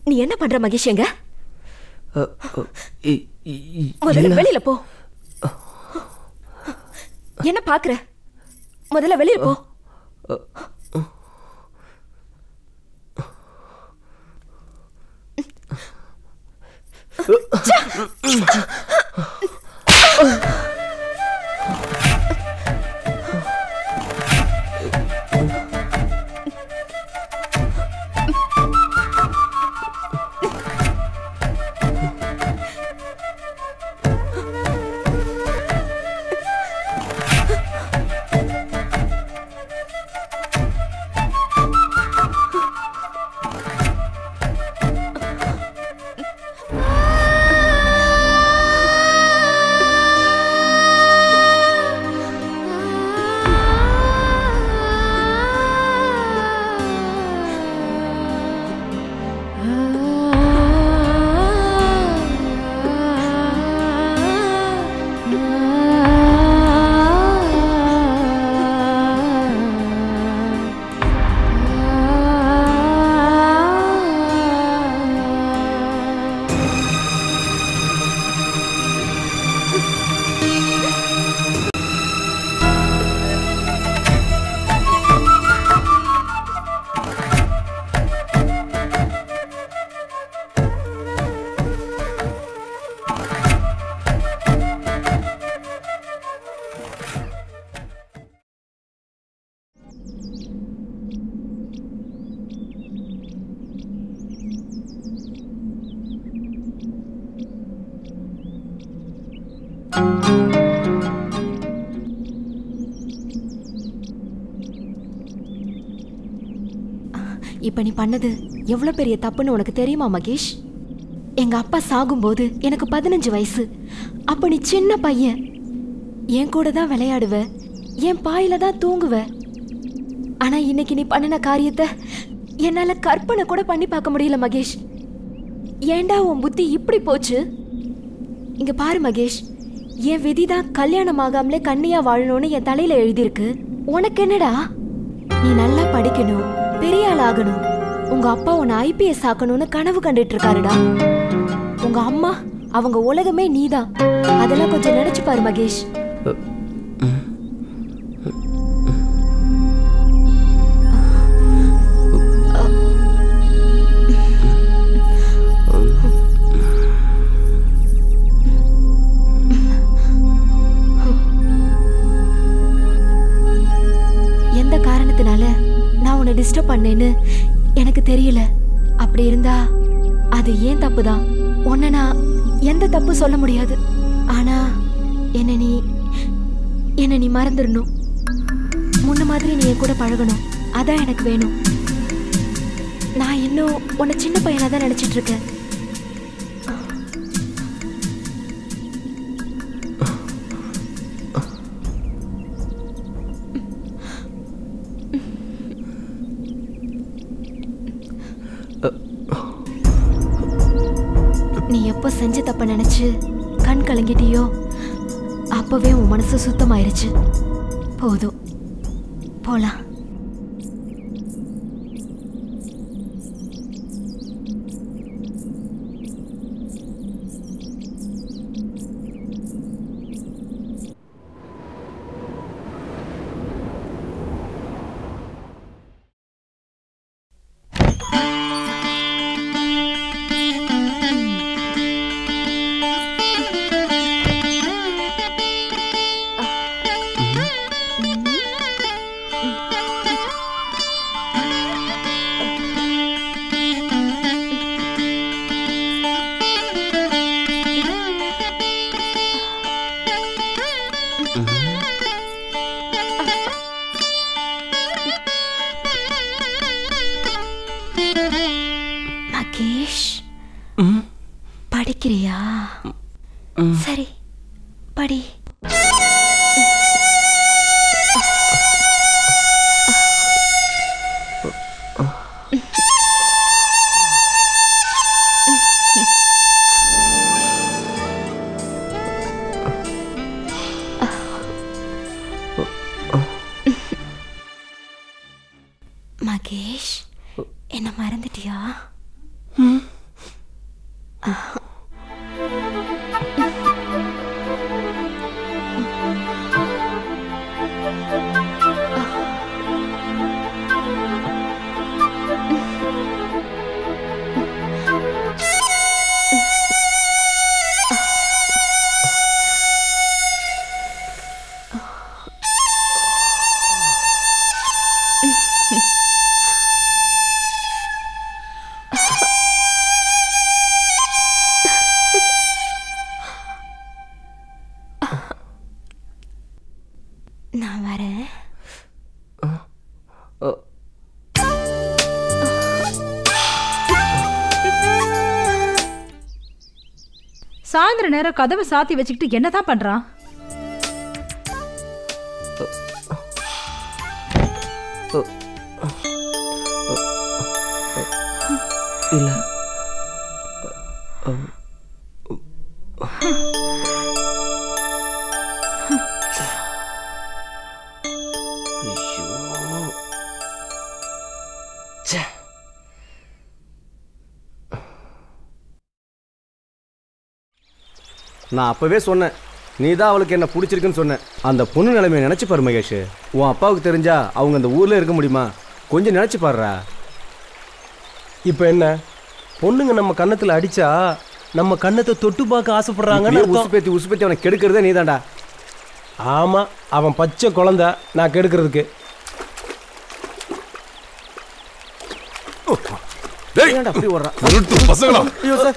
நீ என்ன பண்ற மகேஷ்? எங்க முதல்ல வெளியில போ. என்ன பாக்குற? முதல்ல வெளியில போ. இப்ப நீ பண்ணது எவ்வளவு பெரிய தப்புன்னு உனக்கு தெரியுமா மகேஷ்? எங்க அப்பா சாகும்போது எனக்கு 15 வயசு. அப்ப நீ சின்ன பையன். என் கூட தான் விளையாடுவ, என் பாயில தான் தூங்குவ. ஆனா இன்னைக்கு நீ பண்ணின காரியத்தை என்னால கற்பனை கூட பண்ணி பார்க்க முடியல மகேஷ். ஏண்டா உன் புத்தி இப்படி போச்சு? இங்க பாரு மகேஷ், என் விதிதான் கல்யாணம் ஆகாமலே கண்ணியா வாழணும்னு என் தலையில எழுதியிருக்கு. உனக்கு என்னடா? நீ நல்லா படிக்கணும், பெரிய ஆள் ஆகணும், உங்க அப்பா உன்னை IPS ஆக்கணும்னு கனவு கண்டுட்டு இருக்காருடா. உங்க அம்மா அவங்க உலகமே நீதான். அதெல்லாம் கொஞ்சம் நினைச்சு பாரு மகேஷ். எந்த காரணத்தினால நான் உன்னை டிஸ்டர்ப் பண்ணேன்னு எனக்கு தெரியல. அப்படி இருந்தா அது ஏன் தப்புதான். உன்னை நான் எந்த தப்பு சொல்ல முடியாது. ஆனா என்ன நீ மறந்துடணும். முன்ன மாதிரி நீ என் கூட பழகணும். அதான் எனக்கு வேணும். நான் இன்னும் உன்னை சின்ன பையனா தான் நினைச்சிட்டு இருக்கேன். நீ எப்போ செஞ்ச தப்ப நினைச்சு கண் கலங்கிட்டியோ அப்பவே உன் மனசு சுத்தமாயிருச்சு. போதும், போலாம். மகேஷ், படிக்கிறியா? சரி, படி. மகேஷ், என்ன மறந்துட்டியா? நான் வரேன். சாயந்தர நேரம் கதவை சாத்தி வச்சுக்கிட்டு என்னதான் பண்றான்? இல்ல நான் அப்பவே சொன்னேன், நீ தான் அவளுக்கு என்ன பிடிச்சிருக்குன்னு சொன்னேன். அந்த பொண்ணு நிலைமையை நினைச்சு பாரு மகேஷ். உன் அப்பாவுக்கு தெரிஞ்சா அவங்க அந்த ஊர்ல இருக்க முடியுமா? கொஞ்சம் நினைச்சு பாருடா. இப்போ என்ன, பொண்ணுங்க நம்ம கன்னத்துல அடிச்சா நம்ம கன்னத்தை தொட்டு பார்க்க ஆசைப்படுறாங்கன்னு உசுப்பேத்தி அவனை கெடுக்கிறதே நீதான்டா. ஆமா, அவன் பச்சை குழந்தை, நான் கெடுக்கிறதுக்கு.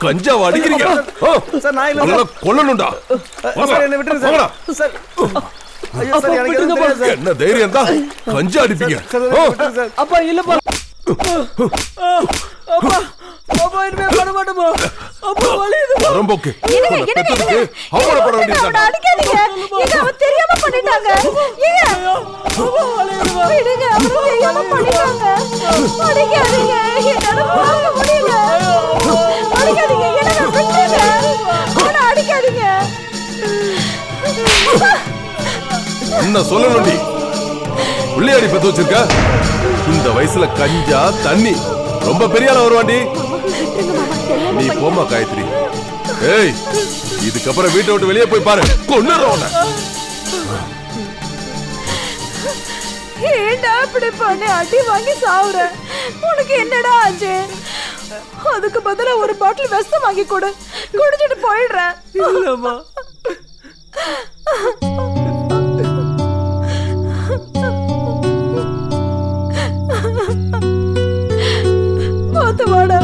கஞ்சாவா அடிக்கிறீங்க? கொல்லணும்டா. என்ன தைரியம் தான் கஞ்சா அடிப்பீங்க? அப்பா இல்லப்பா. அப்பா இனிமே பண்ண மாட்டோமா? அப்பா வலியுது. வரம்போக்கு. அவமானப்பட வேண்டியதுதான். அடிக்காதீங்க. ஏங்க அவன் தெரியாம பண்ணிட்டாங்க. ஏங்க. அப்பா வலியுதுமா? விடுங்க. அவன் தெரியாம பண்ணிட்டாங்க. அடிக்காதீங்க. என்னால வாங்க முடியல. அடிக்காதீங்க. என்ன விட்டுங்க. அவனை அடிக்காதீங்க. என்ன சொல்லணும் நீ? உள்ளியாடி பெத்து வச்சிருக்க? இந்த வயசுல கஞ்சா தண்ணி ரொம்ப பெரிய ஆள வருவாண்டி. நீ போமா காயத்ரி. ஏய், இதுக்கப்புறம் வீட்டை விட்டு வெளியே போய் பாரு. கொன்னுறோம். ஏண்டா இப்படி பண்ணி அடி வாங்கி சாவுற? உனக்கு என்னடா ஆச்சு? அதுக்கு பதிலா ஒரு பாட்டில் விஷம் வாங்கி கொடு, குடிச்சிட்டு போயிடுறேன். இல்லம்மா. பார்த்து வாடா.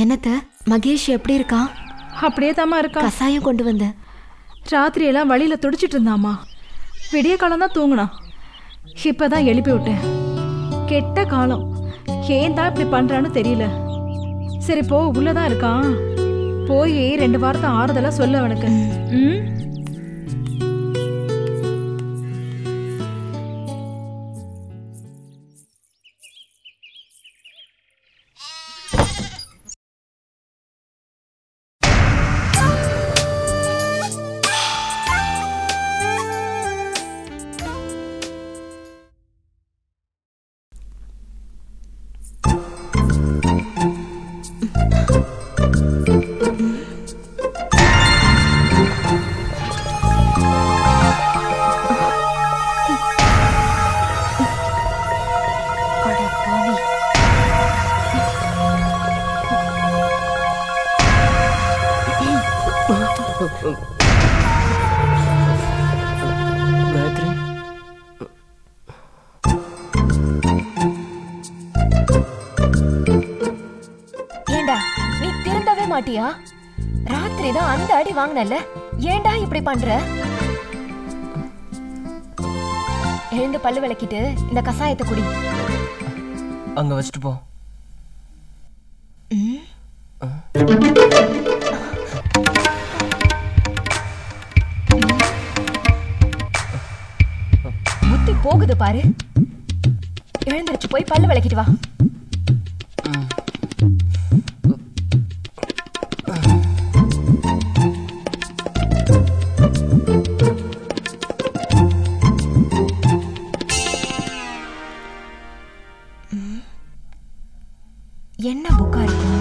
என்னத்த மகேஷ் எப்படி இருக்கான்? அப்படியே தாமா இருக்கா. கசாயம் கொண்டு வந்த. ராத்திரி எல்லாம் வழியில துடிச்சிட்டு இருந்தாமா. விடிய காலம் தான் தூங்கினான். இப்பதான் எழுப்பி விட்டேன். கெட்ட காலம். ஏன் தான் இப்படி பண்றான்னு தெரியல. சரி போ, உள்ளதான் இருக்கான். போய் 2 வாரத்தை ஆறுதலா சொல்ல அவனுக்கு. ஏண்டா நீ திருந்தவே மாட்டியா? ராத்திரி தான் அந்த அடி வாங்கினல, ஏண்டா இப்படி பண்ற? எழுந்து பல்லு விளக்கிட்டு இந்த கசாயத்தை குடி. அங்க வச்சுட்டு போ. புத்தி போகுது பாரு. எழுந்திருச்சு போய் பல்லு விளக்கிட்டு வா. என்ன புக்கா இருக்கும்?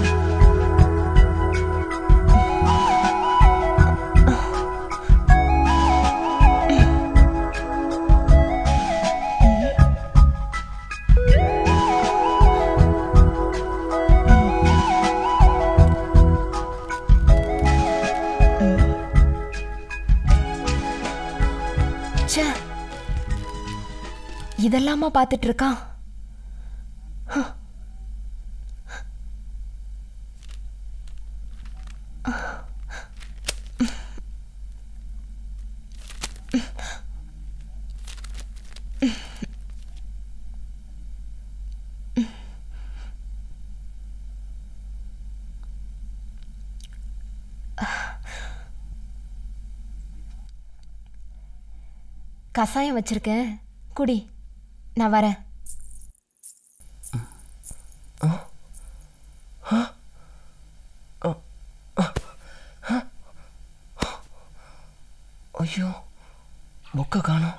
இதெல்லாமா பார்த்துட்டு இருக்கான்? கசாயம் வச்சிருக்கேன், குடி. நான் வரேன். ஐயோ, புக்க காணோம்.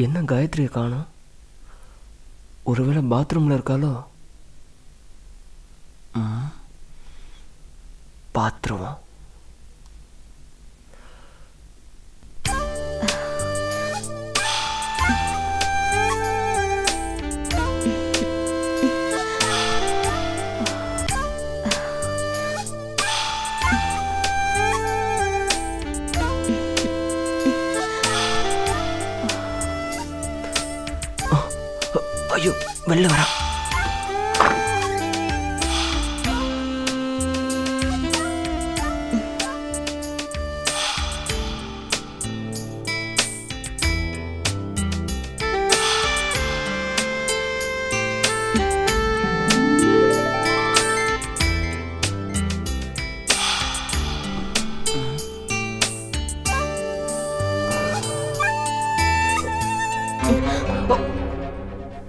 என்ன காயத்ரியை காணோம்? ஒருவேளை பாத்ரூம்ல இருக்காளோ? பாத்ரூமா? ஐயோ, வெளில வரா.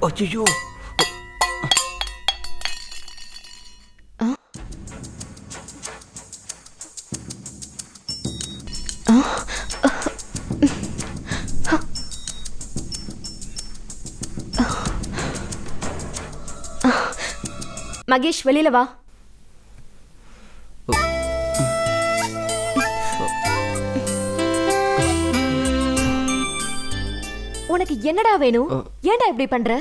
ஐயோ, மகேஷ் வெளியில வா. உனக்கு என்னடா வேணும்? ஏன்டா இப்படி பண்ற?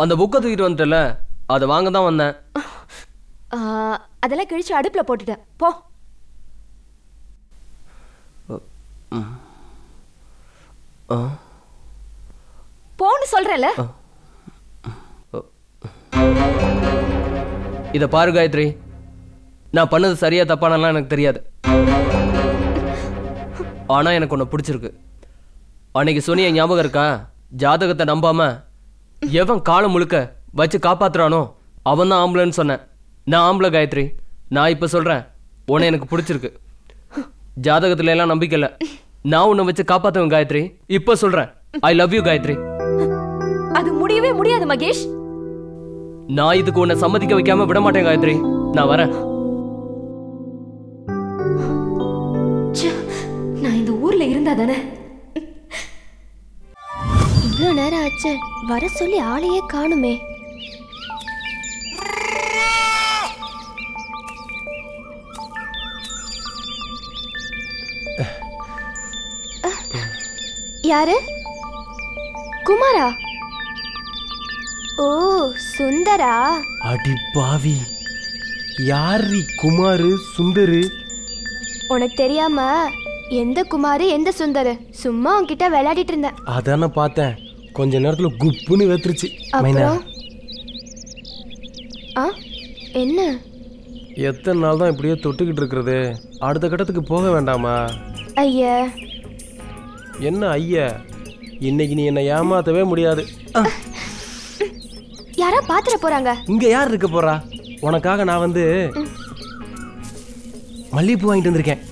அந்த புக்கை தூக்கிட்டு வந்துட்டல, அதை வாங்க தான் வந்தேன். அதெல்லாம் கிழிச்சு அடுப்புல போட்டுட்டேன். போ. போன்னு சொல்றல. இத பாரு காயத்ரி, நான் பண்ணது சரியா தப்பானலாம் எனக்கு தெரியாது. ஆனா எனக்கு உன்னை பிடிச்சிருக்கு. அன்னைக்கு சொன்னிய ஞாபகம் இருக்கா? ஜாதகத்தை நம்பாம எவன் காலம் முழுக்க வச்சு காப்பாத்துறானோ அவன் தான் ஆம்பளைன்னு சொன்னேன். நான் ஆம்பளை காயத்ரி. நான் இப்ப சொல்றேன், உன்னை எனக்கு பிடிச்சிருக்கு. ஜாதகத்துல எல்லாம் நம்பிக்கை இல்ல, நான் உன்னை வச்சு காப்பாத்துவேன் காயத்ரி. இப்ப சொல்றேன், ஐ லவ் யூ காயத்ரி. அது முடியவே முடியாது மகேஷ். நான் இதுக்கு உன்னை சம்மதிக்க வைக்காம விட மாட்டேன் காயத்ரி. நான் வரேன். நான் இந்த ஊர்ல இருந்தா தானே இவ்வளவு நேரம் ஆச்சு, வர சொல்லி ஆளையே காணுமே. யாரு? குமாரா? ஓ, சுந்தரா. அடி பாவி, யாரு குமாரு சுந்தரு? உனக்கு தெரியாம எந்த குமாரு எந்த சுந்தரு? சும்மா உன்கிட்ட விளையாடிட்டு இருந்தேன். அதான பார்த்தேன், கொஞ்ச நேரத்துல குப்புன்னு வெத்துருச்சு. அப்புறம் என்ன? எத்தனை நாள் தான் இப்படியே தொட்டுக்கிட்டு இருக்கிறது? அடுத்த கட்டத்துக்கு போக வேண்டாமா? ஐயா. என்ன ஐயா? இன்னைக்கு நீ என்ன ஏமாத்தவே முடியாது. யாரா பாத்துற போறாங்க? இங்க யார் இருக்க போறா? உனக்காக நான் வந்து மல்லிகைப்பூ வாங்கிட்டு வந்திருக்கேன்.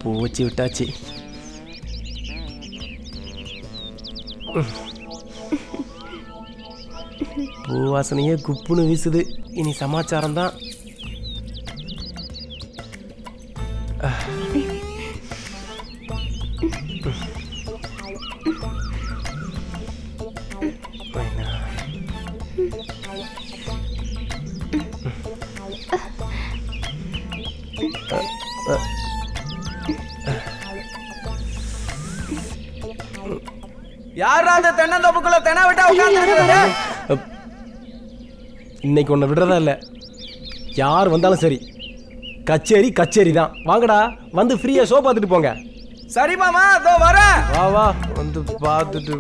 பூ வச்சு விட்டாச்சு. பூ வாசனையே குப்புன்னு வீசுது. இனி சமாச்சாரம் தான். யாரா அந்த தென்னந்தோப்புக்குள்ள தென விட்டா உட்கார்ந்து? இன்னைக்கு உன்னை விடுறதா இல்லை. யார் வந்தாலும் சரி, கச்சேரி கச்சேரி தான். வாங்கடா, வந்து ஃப்ரீயா ஷோ பார்த்துட்டு போங்க. சரி மாமா, அதோ வரேன். வா வா, வந்து பார்த்துட்டு.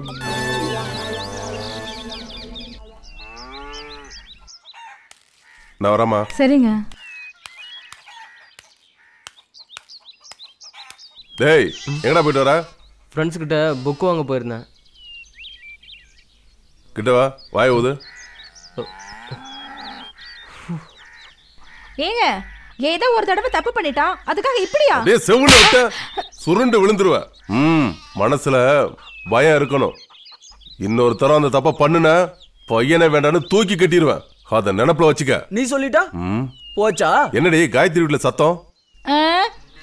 நான் வரேம்மா. சரிங்க. டேய், எங்கடா போயிட்டு வர? ஃப்ரெண்ட்ஸ் கிட்ட புக் வாங்க போயிருந்தேன். கிட்ட வா, வாய் ஊது. ஏங்க, ஏதோ ஒரு தடவை தப்பு பண்ணிட்டான், அதுக்காக இப்படியா? டேய், செவுல விட்ட சுருண்டு விழுந்துருவ. மனசுல பயம் இருக்கணும். இன்னொரு தரம் அந்த தப்ப பண்ணுன பையனை வேண்டான்னு தூக்கி கட்டிடுவேன். அத நினைப்புல வச்சுக்க. நீ சொல்லிட்டா போச்சா? என்னடி காயத்ரி வீட்டுல சத்தம்?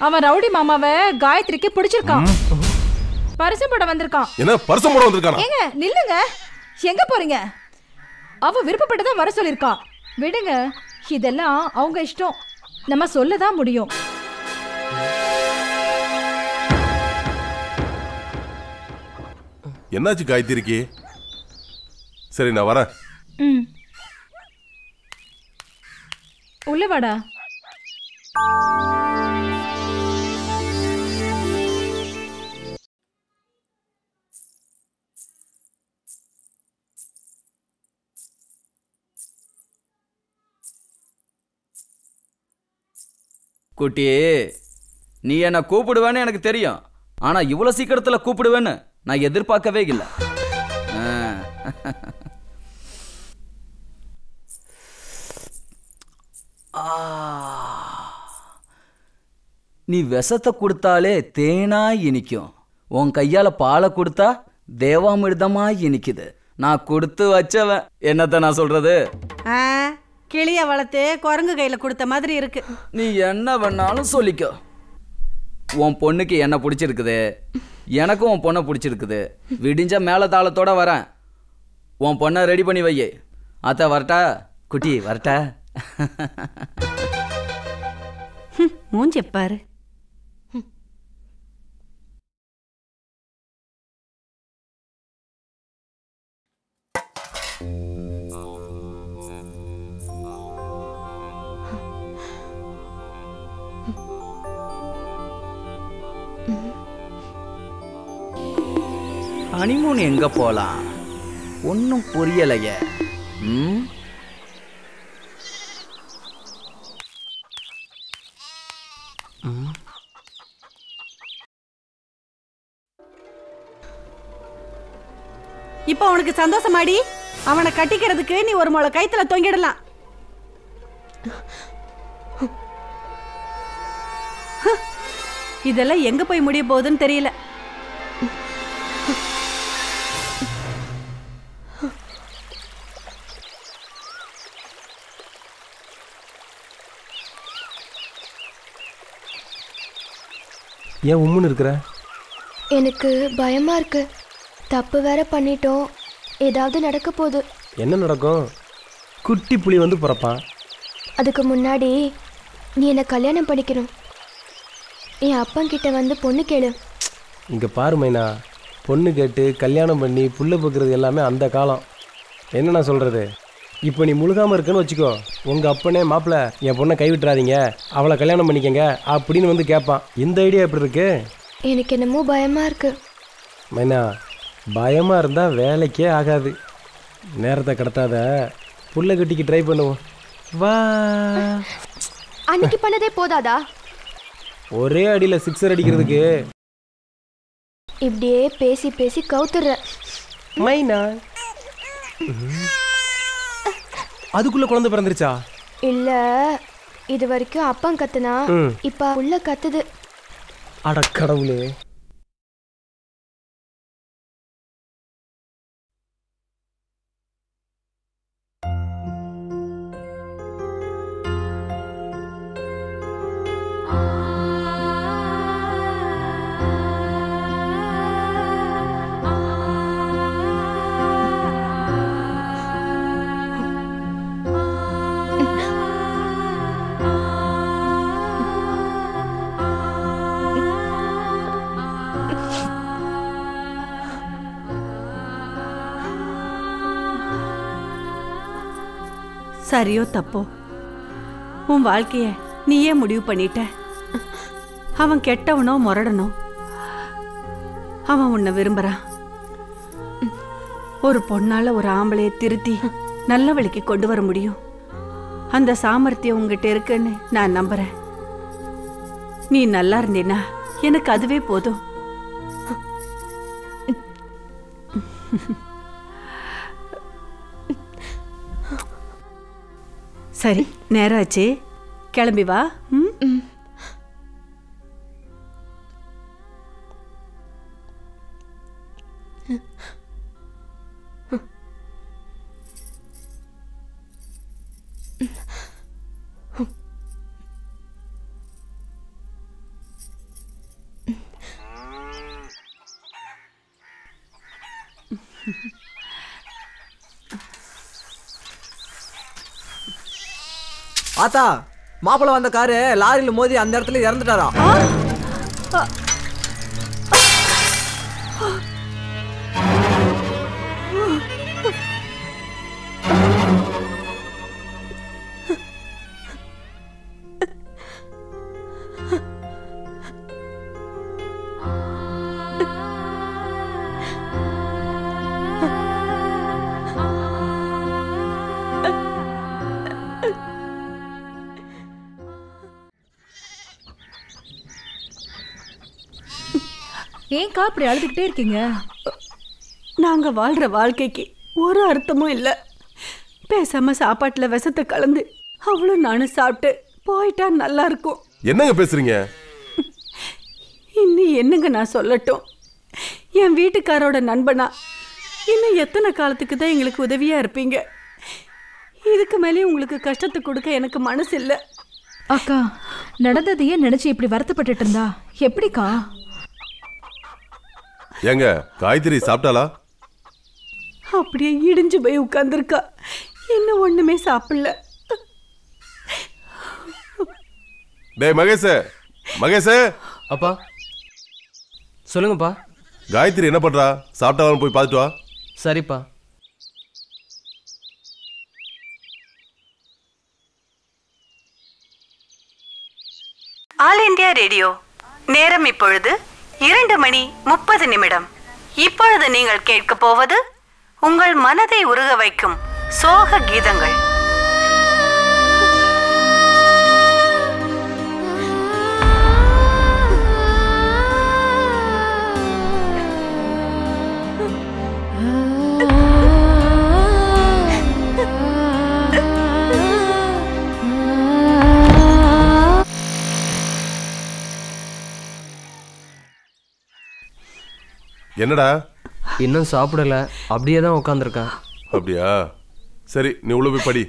அவன் ரவுடி மாமாவை காயத்ரிக்கு பிடிச்சிருக்கான். பரிசு போட வந்திருக்கான். என்ன பரிசு போட வந்திருக்கானா? ஏங்க நில்லுங்க, எங்க போறீங்க? அவ விருப்பப்பட்டதான் வர சொல்லிருக்கான். விடுங்க, இதெல்லாம் அவங்க இஷ்டம். நம்ம சொல்லதான் முடியும். என்னாச்சு காயத்ரிக்கு? சரி, நான் வரேன். உள்ள வாடா. குட்டி, நீ என்ன கூப்பிடுவேன்னு எனக்கு தெரியும். ஆனா இவ்வளவு சீக்கிரத்துல கூப்பிடுவேன்னு நான் எதிர்பார்க்கவே இல்லை. நீ விஷத்தை கொடுத்தாலே தேனா இனிக்கும். உன் கையால பாலை கொடுத்தா தேவாமிர்தமா இனிக்குது. நான் கொடுத்து வச்சவன். என்னத்த நான் சொல்றது? கிளிய வளர்த்து குரங்கு கையில கொடுத்த மாதிரி இருக்கு. நீ என்ன வேணாலும் சொல்லிக்கோ. உன் பொண்ணுக்கு என்ன பிடிச்சிருக்குது, எனக்கும் உன் பொண்ணை பிடிச்சிருக்குது. விடிஞ்ச மேல தாளத்தோட வரேன். உன் பொண்ணை ரெடி பண்ணி வை. அத்த வரட்டா? குட்டி வரட்டா? மூஞ்சி பாரு. ஹனிமூன் எங்க போலாம்? ஒன்னும் புரியலையே. இப்ப உனக்கு சந்தோஷமாடி? அவனை கட்டிக்கிறதுக்கு நீ ஒரு முளை கைத்துல தொங்கிடலாம். இதெல்லாம் எங்க போய் முடிய போகுதுன்னு தெரியல. ஏன் உம்முன்னு இருக்கிற? எனக்கு பயமா இருக்கு. தப்பு வேற பண்ணிட்டோம், ஏதாவது நடக்க போகுது. என்ன நடக்கும்? குட்டி புலி வந்து பிறப்பான். அதுக்கு முன்னாடி நீ என்னை கல்யாணம் பண்ணிக்கணும். என் அப்பங்கிட்ட வந்து பொண்ணு கேளு. இங்கே பாரு மைனா, பொண்ணு கேட்டு கல்யாணம் பண்ணி புள்ள பார்க்குறது எல்லாமே அந்த காலம். என்னண்ணா சொல்கிறது? இப்போ நீ முழுகாமல் இருக்குன்னு வச்சுக்கோ, உங்கள் அப்பனே மாப்பிள்ள என் பொண்ணை கைவிட்டுறாதீங்க, அவளை கல்யாணம் பண்ணிக்கங்க அப்படின்னு வந்து கேட்பான். இந்த ஐடியா எப்படி இருக்கு? எனக்கு என்னமோ பயமா இருக்கு. மைனா, பயமாக இருந்தால் வேலைக்கே ஆகாது. நேரத்தை கடத்தாத, புள்ள கட்டிக்கு ட்ரை பண்ணுவோம். வா. அன்னைக்கு பண்ணதே போதாதா? ஒரே அடியில் 6 அடிக்கிறதுக்கு இப்படியே பேசி பேசி கவுத்துற. மைனா, அதுக்குள்ள குழந்தை பிறந்துருச்சா? இல்ல, இது வரைக்கும் அப்பன் கத்துனா, இப்ப உள்ள கத்துது. அட கடவுளே. சரியோ தப்போ உன் வாழ்க்கைய நீயே முடிவு பண்ணிட்ட. அவன் கெட்டவனோ முரடனோ அவன் உன்னை விரும்புறான். ஒரு பொண்ணால ஒரு ஆம்பளைய திருத்தி நல்ல வழிக்கு கொண்டு வர முடியும். அந்த சாமர்த்தியம் உங்ககிட்ட இருக்குன்னு நான் நம்புறேன். நீ நல்லா இருந்தீனா எனக்கு அதுவே போதும். சரி, நேரம் ஆச்சு, கிளம்பி வா. ஆத்தா, மாப்பிள்ள வந்த காரு லாரியில மோதி அந்த இடத்துல இறந்துட்டாரா? ஏன்க்கா அப்படி அழுதுகிட்டே இருக்கீங்க? நாங்க வாழ்ற வாழ்க்கைக்கு ஒரு அர்த்தமும் இல்லை. பேசாம சாப்பாட்டுல விஷத்தை கலந்து அவ்வளவு நானும் சாப்பிட்டு போயிட்டா நல்லா இருக்கும். என்னங்க பேசுறீங்க? இன்னும் என்னங்க நான் சொல்லட்டும்? என் வீட்டுக்காரோட நண்பனா இன்னும் எத்தனை காலத்துக்கு தான் எங்களுக்கு உதவியா இருப்பீங்க? இதுக்கு மேலே உங்களுக்கு கஷ்டத்தை கொடுக்க எனக்கு மனசு இல்லை. அக்கா, நடந்ததையே நினைச்சு இப்படி வருத்தப்பட்டு இருந்தா எப்படிக்கா? ஏங்க, காய்கறி சாப்பிட்டாளா? அப்படியே இடிஞ்சு போய் உட்கார்ந்துருக்கா. இன்னும் ஒண்ணுமே சாப்பிடல. டேய் மகேஷ், மகேஷ். அப்பா சொல்லுங்கப்பா. காயத்ரி என்ன பண்றா? சாப்பிட்டாலும் போய் பார்த்துட்டு வா. சரிப்பா. All India radio. நேரம் இப்பொழுது 2:30. இப்பொழுது நீங்கள் கேட்க போவது உங்கள் மனதை உருக வைக்கும் சோக கீதங்கள். என்னடா? இன்னும் சாப்பிடல, அப்படியே தான் உட்காந்துருக்கேன். அப்படியா? சரி, நீ உள்ள போய் படி.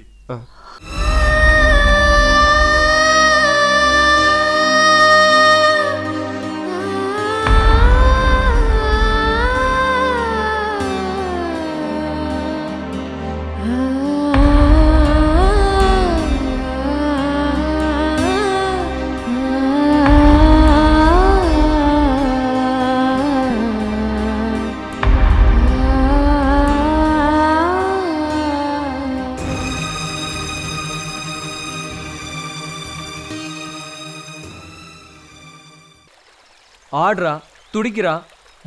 ஆடுறா, துடிக்கிறா,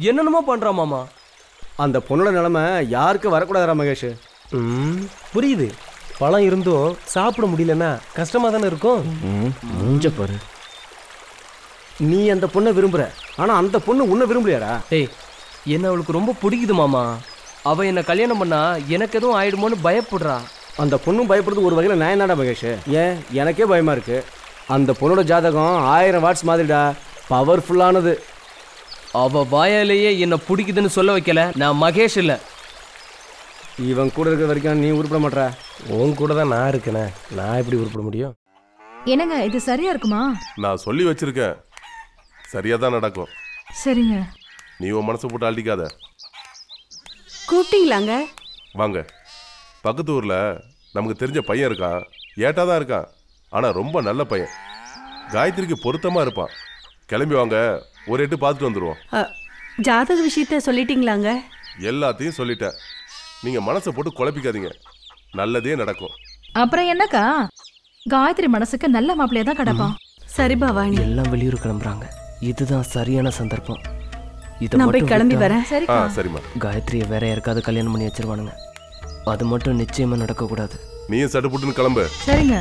என்னென்னமோ பண்றா மாமா. அந்த பொண்ணோட நிலைமை யாருக்கு வரக்கூடாதா மகேஷ்? புரியுது. பழம் இருந்தும் சாப்பிட முடியலன்னா கஷ்டமா தானே இருக்கும். மூஞ்ச பாரு. நீ அந்த பொண்ணை விரும்புற, ஆனா அந்த பொண்ணு உன்னை விரும்பலையாடா? டேய், என்ன அவளுக்கு ரொம்ப பிடிக்குது மாமா. அவ என்ன கல்யாணம் பண்ணா எனக்கு எதுவும் ஆயிடுமோன்னு பயப்படுறா. அந்த பொண்ணும் பயப்படுறது ஒரு வகையில் நியாயம்தாடா மகேஷ். ஏன், எனக்கே பயமா இருக்கு. அந்த பொண்ணோட ஜாதகம் 1000 வாட்ஸ் மாதிரிடா, பவர்ஃபுல்லானது. அவ வாயாலேயே என்ன பிடிக்குதுன்னு சொல்ல வைக்கல. நான் மகேஷ் இல்ல. இவன் கூட இருக்கிற வரைக்கும் நீ உருப்பட மாட்டா. உன் கூட தான் நான் இருக்கேனே, நான் எப்படி உருப்பட முடியும்? என்னங்க, இது சரியா இருக்குமா? நான் சொல்லி வச்சிருக்கேன், சரியா தான் நடக்கும். சரிங்க. நீ உன் மனசை போட்டு அழிக்காத. கூப்பிட்டீங்களாங்க? வாங்க. பக்கத்து ஊர்ல நமக்கு தெரிஞ்ச பையன் இருக்கான். ஏட்டா தான் இருக்கான், ஆனா ரொம்ப நல்ல பையன். காயத்ரிக்கு பொருத்தமா இருப்பான். கிளம்பி வாங்க, ஒரு எட்டு பார்த்துட்டு வந்துடுவோம். ஜாதக விஷயத்த சொல்லிட்டீங்களாங்க? எல்லாத்தையும் சொல்லிட்டேன். நீங்க மனசை போட்டு குழப்பிக்காதீங்க, நல்லதே நடக்கும். அப்புறம் என்னக்கா, காயத்ரி மனசுக்கு நல்ல மாப்பிள்ளையா தான் கிடப்பான். சரி பவானி, எல்லாம் வெளியூர் கிளம்புறாங்க. இதுதான் சரியான சந்தர்ப்பம். நான் போய் கிளம்பி வரேன். சரிம்மா. காயத்ரியை வேற யாருக்காவது கல்யாணம் பண்ணி வச்சிருவானுங்க. அது மட்டும் நிச்சயமா நடக்க கூடாது. நீயும் சட்டு புட்டுன்னு கிளம்பு. சரிங்க.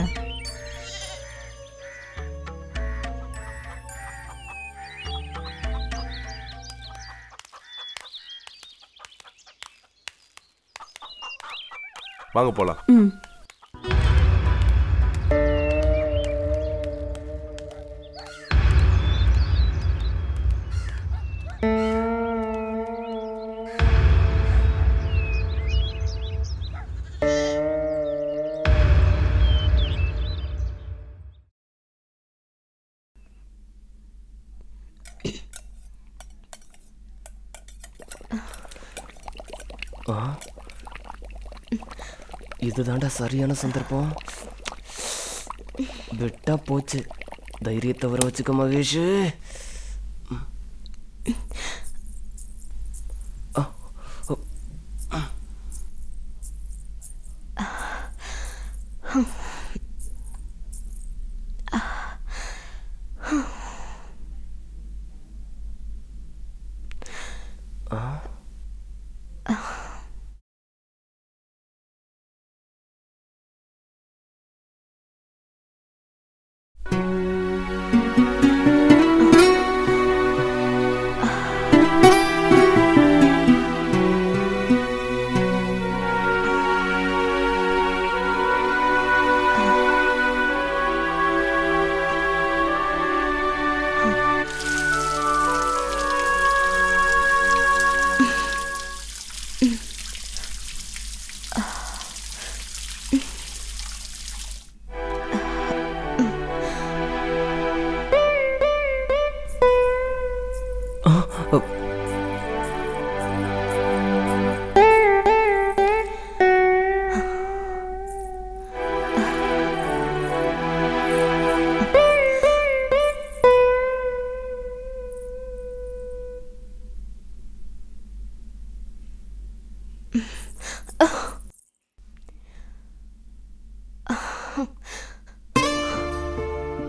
வாங்க போலாம். இதுதான்டா சரியான சந்தர்ப்பம். விட்டா போச்சு. தைரியத்தை வர வச்சுக்க மகேஷ்.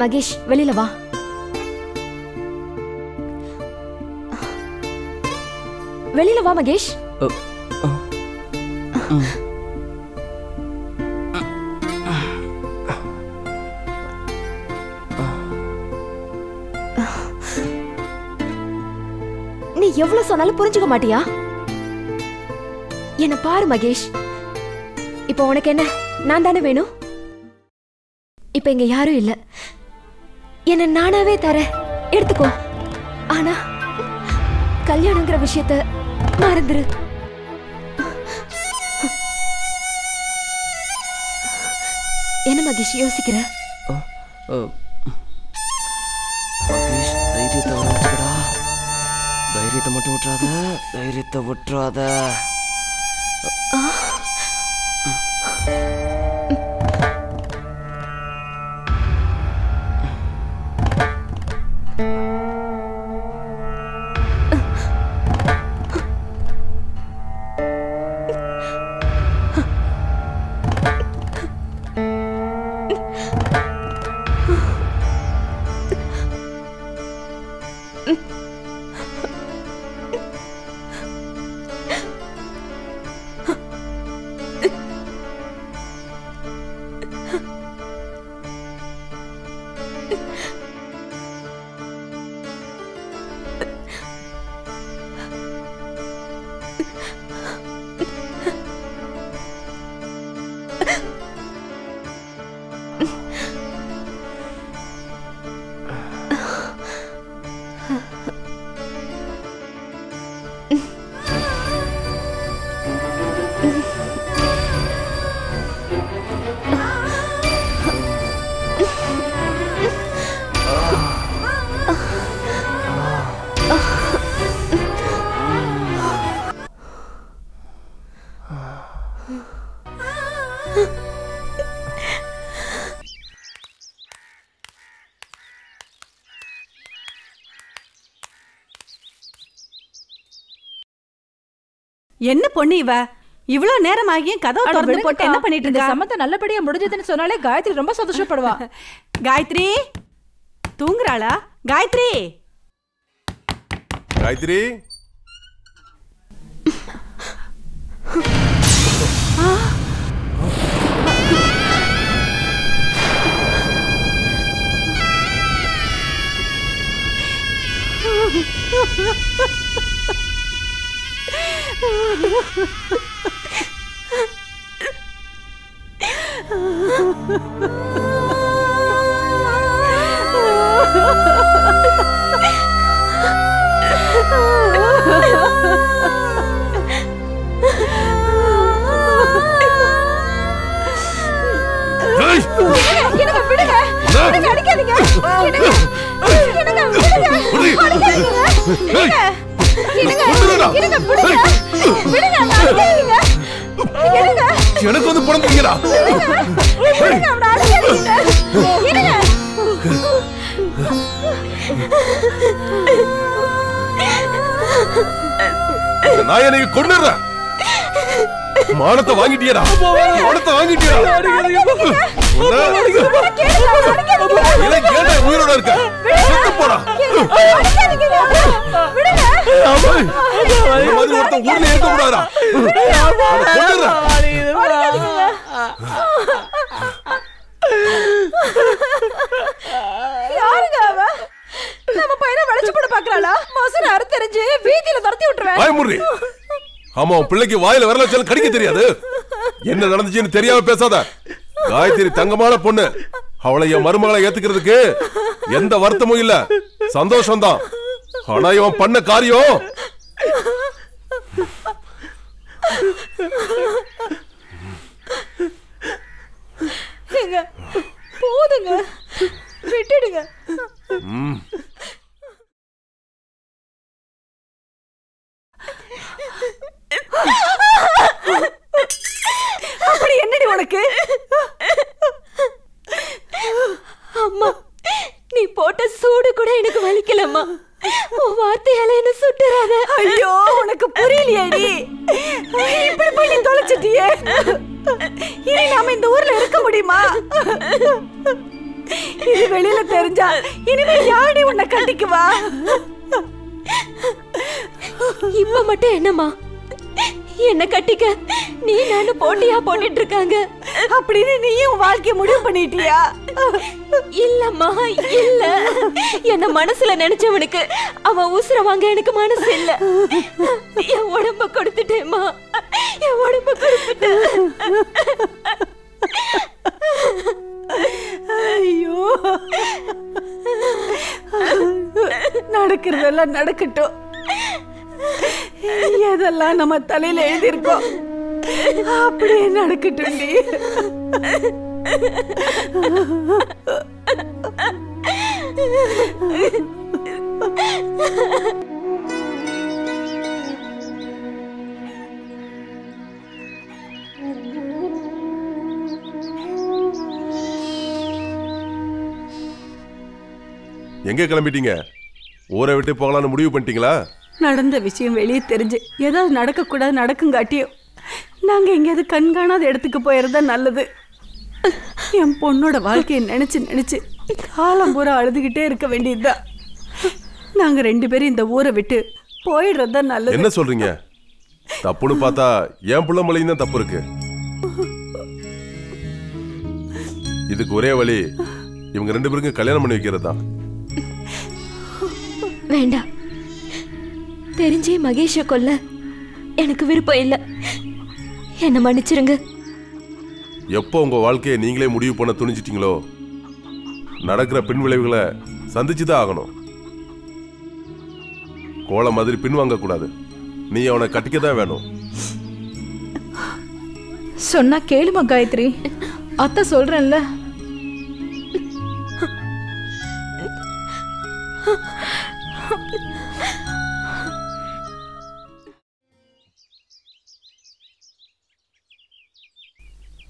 மகேஷ், வெளியில வா. வெளியில வா மகேஷ். நீ எவ்வளவு சொன்னாலும் புரிஞ்சுக்க மாட்டியா? என்ன பாரு மகேஷ், இப்ப உனக்கு என்ன, நான் தானே வேணும். இப்ப இங்க யாரும் இல்ல, என்ன நானாவே தரேன், எடுத்துக்கோ. ஆனா கல்யாணங்கிற விஷயத்த மறந்துரு. என்ன மகேஷ் யோசிக்கிற? மகேஷ், தைரியத்தை வர வச்சுக்கடா. தைரியத்தை மட்டும் விட்டுறாத, தைரியத்தை விட்டுறாத. என்ன பொண்ணு இவ? இவ்வளவு நேரம் ஆகியும் கதவை திறந்து போட்டு என்ன பண்ணிட்டு இந்த இருக்க? சம்மந்தம் நல்லபடியா முடிஞ்சதுன்னு சொன்னாலே காயத்ரி ரொம்ப சந்தோஷப்படுவா. காயத்ரி தூங்குறாளா? காயத்ரி காயத்ரி எனக்கு வந்து புறம்புங்கடா. நான் என்னை கொண்டுறேன். மானத்தை வாங்கிட்டியடா, மானத்தை வாங்கிட்டியடா. உயிரோட இருக்க போடா. ஒருத்தன் ஊர்ல இருக்க கூடாதா? யாருங்க அவ? நம்ம பையனை வளைச்சு போட பாக்குறாளா? மோசன அறுத்தறிஞ்சு வீதியில துரத்தி விட்டுருவேன். பயமுறி. ஆமா, உன் பிள்ளைக்கு வாயில விரல வச்சாலும் கடிக்க தெரியாது. என்ன நடந்துச்சுன்னு தெரியாம பேசாத. காயத்ரி தங்கமான பொண்ணு. அவளை என் மருமகளை ஏத்துக்கிறதுக்கு எந்த வருத்தமும் இல்ல, சந்தோஷம்தான். ஆனா இவன் பண்ண காரியம் போதுங்க, விட்டுடுங்க. அப்படி என்னடி உனக்கு? அம்மா, நீ போட்ட சூடு கூட எனக்கு வலிக்கலம்மா. உன் வார்த்தையால என்ன சுட்டுறாத. ஐயோ, உனக்கு புரியலையேடி. இப்படி போய் நீ தொலைச்சிட்டியே. இனி நாம இந்த ஊர்ல இருக்க முடியுமா? இது வெளியில தெரிஞ்சா இனிமே யாடி உன்னை கட்டிக்குவா? இப்ப மட்டும் என்னம்மா, என்ன கட்டிக்க நீ நானும் போட்டியா போட்டுட்டு இருக்காங்க அப்படின்னு நீயும் வாழ்க்கைய முடிவு பண்ணிட்டியா? இல்லம்மா, இல்ல. என்ன மனசுல நினைச்சவனுக்கு அவன் உசுர வாங்க எனக்கு மனசு இல்ல. என் உடம்ப கொடுத்துட்டேம்மா, என் உடம்ப கொடுத்துட்டேன். ஐயோ, நடக்கிறதெல்லாம் நடக்கட்டும். எதெல்லாம் நம்ம தலையில எழுதியிருக்கோம் அப்படியே நடக்கட்டும். எங்க கிளம்பிட்டீங்க? ஊரை விட்டு போகலான்னு முடிவு பண்ணிட்டீங்களா? நடந்த விஷயம் வெளியே தெரிஞ்சு ஏதாவது நடக்கக்கூடாது நடக்குங்காட்டியும் நாங்க எங்கேயாவது கண்காணாத இடத்துக்கு போயிருந்தா நல்லது. என் பொண்ணோட வாழ்க்கையை நினைச்சு நினைச்சு காலம் பூரா அழுதுகிட்டே இருக்க வேண்டியதுதான். நாங்க 2 பேரும் இந்த ஊரை விட்டு போயிடுறதா நல்லது. என்ன சொல்றீங்க? தப்புன்னு பார்த்தா என் புள்ள மலையும் தான் தப்பு இருக்கு. இதுக்கு ஒரே வழி இவங்க 2 பேருக்கும் கல்யாணம் பண்ணி வைக்கிறது தான். வேண்டாம், தெரிஞ்சே மகேஷ கொல்ல எனக்கு விருப்பம் இல்ல. என்ன மன்னிச்சிருங்க. எப்போ உங்க வாழ்க்கையை நீங்களே முடிவு பண்ண துணிச்சிட்டீங்களோ, நடக்கிற பின் விளைவுகளை சந்திச்சுதான் ஆகணும். கோலம் மாதிரி பின்வாங்க கூடாது. நீ அவனை கட்டிக்கதான் வேணும். சொன்னா கேளுமா காயத்ரி, அத்தை சொல்றேன்ல.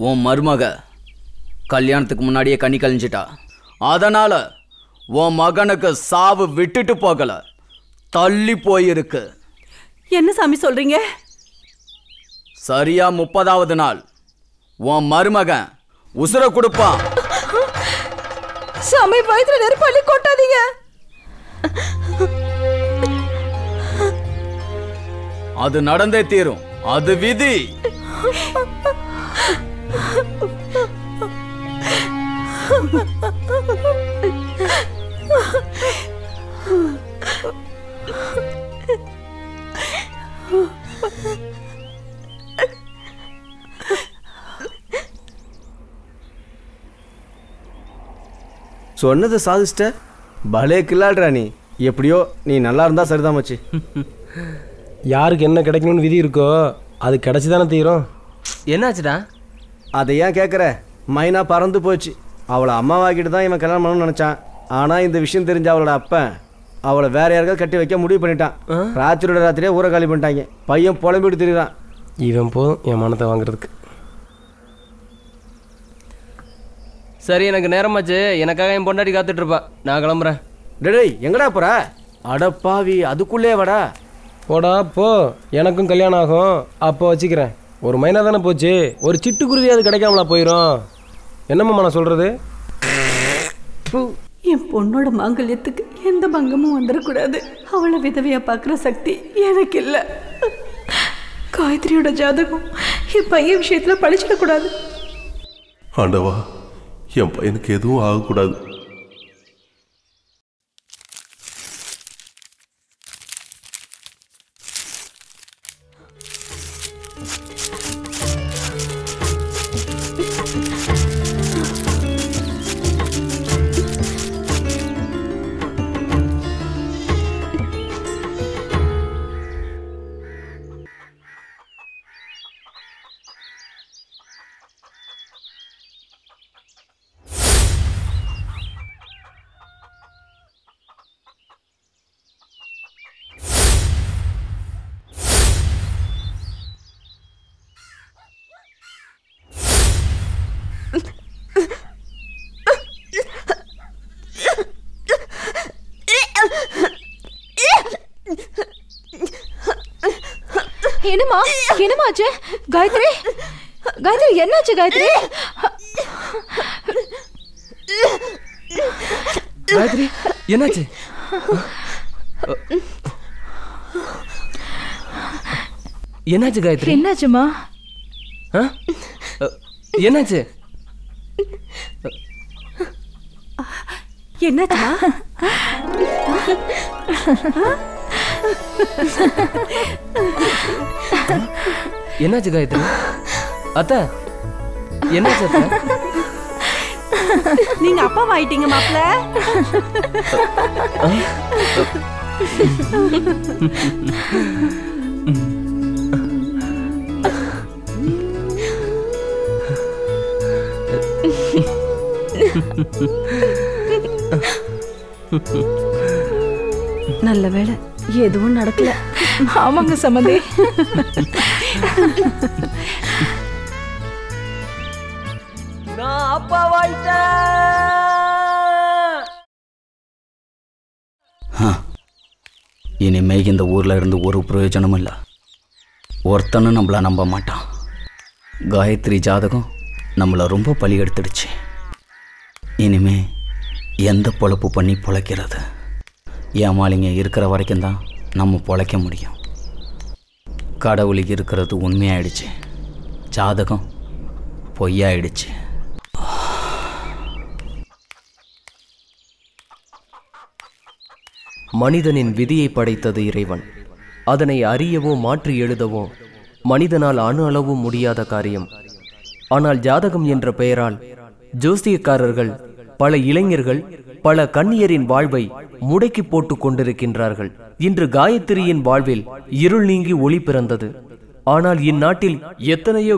உன் மருமக கல்யாணத்துக்கு முன்னாடியே கண்ணி கழிஞ்சிட்டா. அதனால உன் மகனுக்கு சாவு விட்டுட்டு போகல, தள்ளி போயிருக்கு. என்ன சாமி சொல்றீங்க? சரியா 30வது நாள் உன் மருமகன் உசுர கொடுப்பான். சாமி, வயிற்றுல நெருப்பாளி கொட்டாதீங்க. அது நடந்தே தீரும். அது விதி. சொன்னதை சாதிச்சிட்ட. பலே கில்லாடுறா நீ. எப்படியோ நீ நல்லா இருந்தா சரிதான் மச்சி. யாருக்கு என்ன கிடைக்கணும்னு விதி இருக்கோ அது கிடைச்சிதானே தீரும். என்னாச்சுடா? அதை ஏன் கேட்குற? மைனா பறந்து போச்சு. அவளை அம்மாவாக்கிட்டு தான் இவன் கல்யாணம் பண்ணணும்னு நினச்சான். ஆனால் இந்த விஷயம் தெரிஞ்ச அவளோட அப்பன் அவளை வேற யாருக்காவது கட்டி வைக்க முடிவு பண்ணிட்டான். ராத்திரியோட ராத்திரியே ஊரை காலி பண்ணிட்டாங்க. பையன் புலம்பிட்டு திரிகிறான். இவன் போதும் என் மனத்தை வாங்குறதுக்கு. சரி, எனக்கு நேரமாச்சு. எனக்காக என் பொண்டாட்டி காத்துட்டு இருப்பா. நான் கிளம்புறேன். டேய், எங்கடா போற? அடப்பாவி, அதுக்குள்ளே வாடா. போடா போ. எனக்கும் கல்யாணம் ஆகும், அப்போ வச்சுக்கிறேன். ஒரு மைனா தானே போச்சு, ஒரு சிட்டுக்குருவி அது கிடைக்காமலா போயிடும். என்னம்மா நான் சொல்றது? என் பொண்ணோட மாங்கல்யத்துக்கு எந்த பங்கமும் வந்துடக்கூடாது. அவளை விதவையா பார்க்குற சக்தி எனக்கு இல்லை. காயத்ரியோட ஜாதகம் என் பையன் விஷயத்துல பழிச்சிடக்கூடாது. ஆண்டவா, என் பையனுக்கு எதுவும் ஆகக்கூடாது. என்னம்மா, என்னமாச்சு? காயத்ரி, காயத்ரி, என்னாச்சு காயத்ரி? காயத்ரி, என்னாச்சு? என்னாச்சு காயத்ரி? என்னாச்சுமா? என்னாச்சு? என்னாச்சுமா? என்னாச்சு காயத்ரி? அத்தை, என்னாச்சு அத்தை? நீங்க அப்பா ஆயிட்டீங்க மாப்ள. நல்ல வேளை எதுவும் நடக்கல. ஆமாங்க சம்மந்தி. நான் அப்பாவாயிட்டேன். இனிமே இந்த ஊர்ல இருந்து ஒரு பிரயோஜனமும் இல்லை. ஒருத்தனும் நம்மள நம்ப மாட்டான். காயத்ரி ஜாதகம் நம்மளை ரொம்ப பலி எடுத்துடுச்சு. இனிமே எந்த பொழப்பு பண்ணி பொழைக்கிறது? ஏமாளிங்க இருக்கிற வரைக்கும் தான் நம்ம பொழைக்க முடியும். கடவுளுக்கு இருக்கிறது உண்மையாயிடுச்சு, ஜாதகம் பொய்யாயிடுச்சு. மனிதனின் விதியை படைத்தது இறைவன். அதனை அறியவோ மாற்றி எழுதவோ மனிதனால் அணு அளவும் முடியாத காரியம். ஆனால் ஜாதகம் என்ற பெயரால் ஜோசியக்காரர்கள் பல இளைஞர்கள், பல கன்னியரின் வாழ்வை முடக்கி போட்டு கொண்டிருக்கின்றார்கள். இன்று காயத்ரியின் வாழ்வில் இருள் நீங்கி ஒளி பிறந்தது. ஆனால் இந்நாட்டில் எத்தனையோ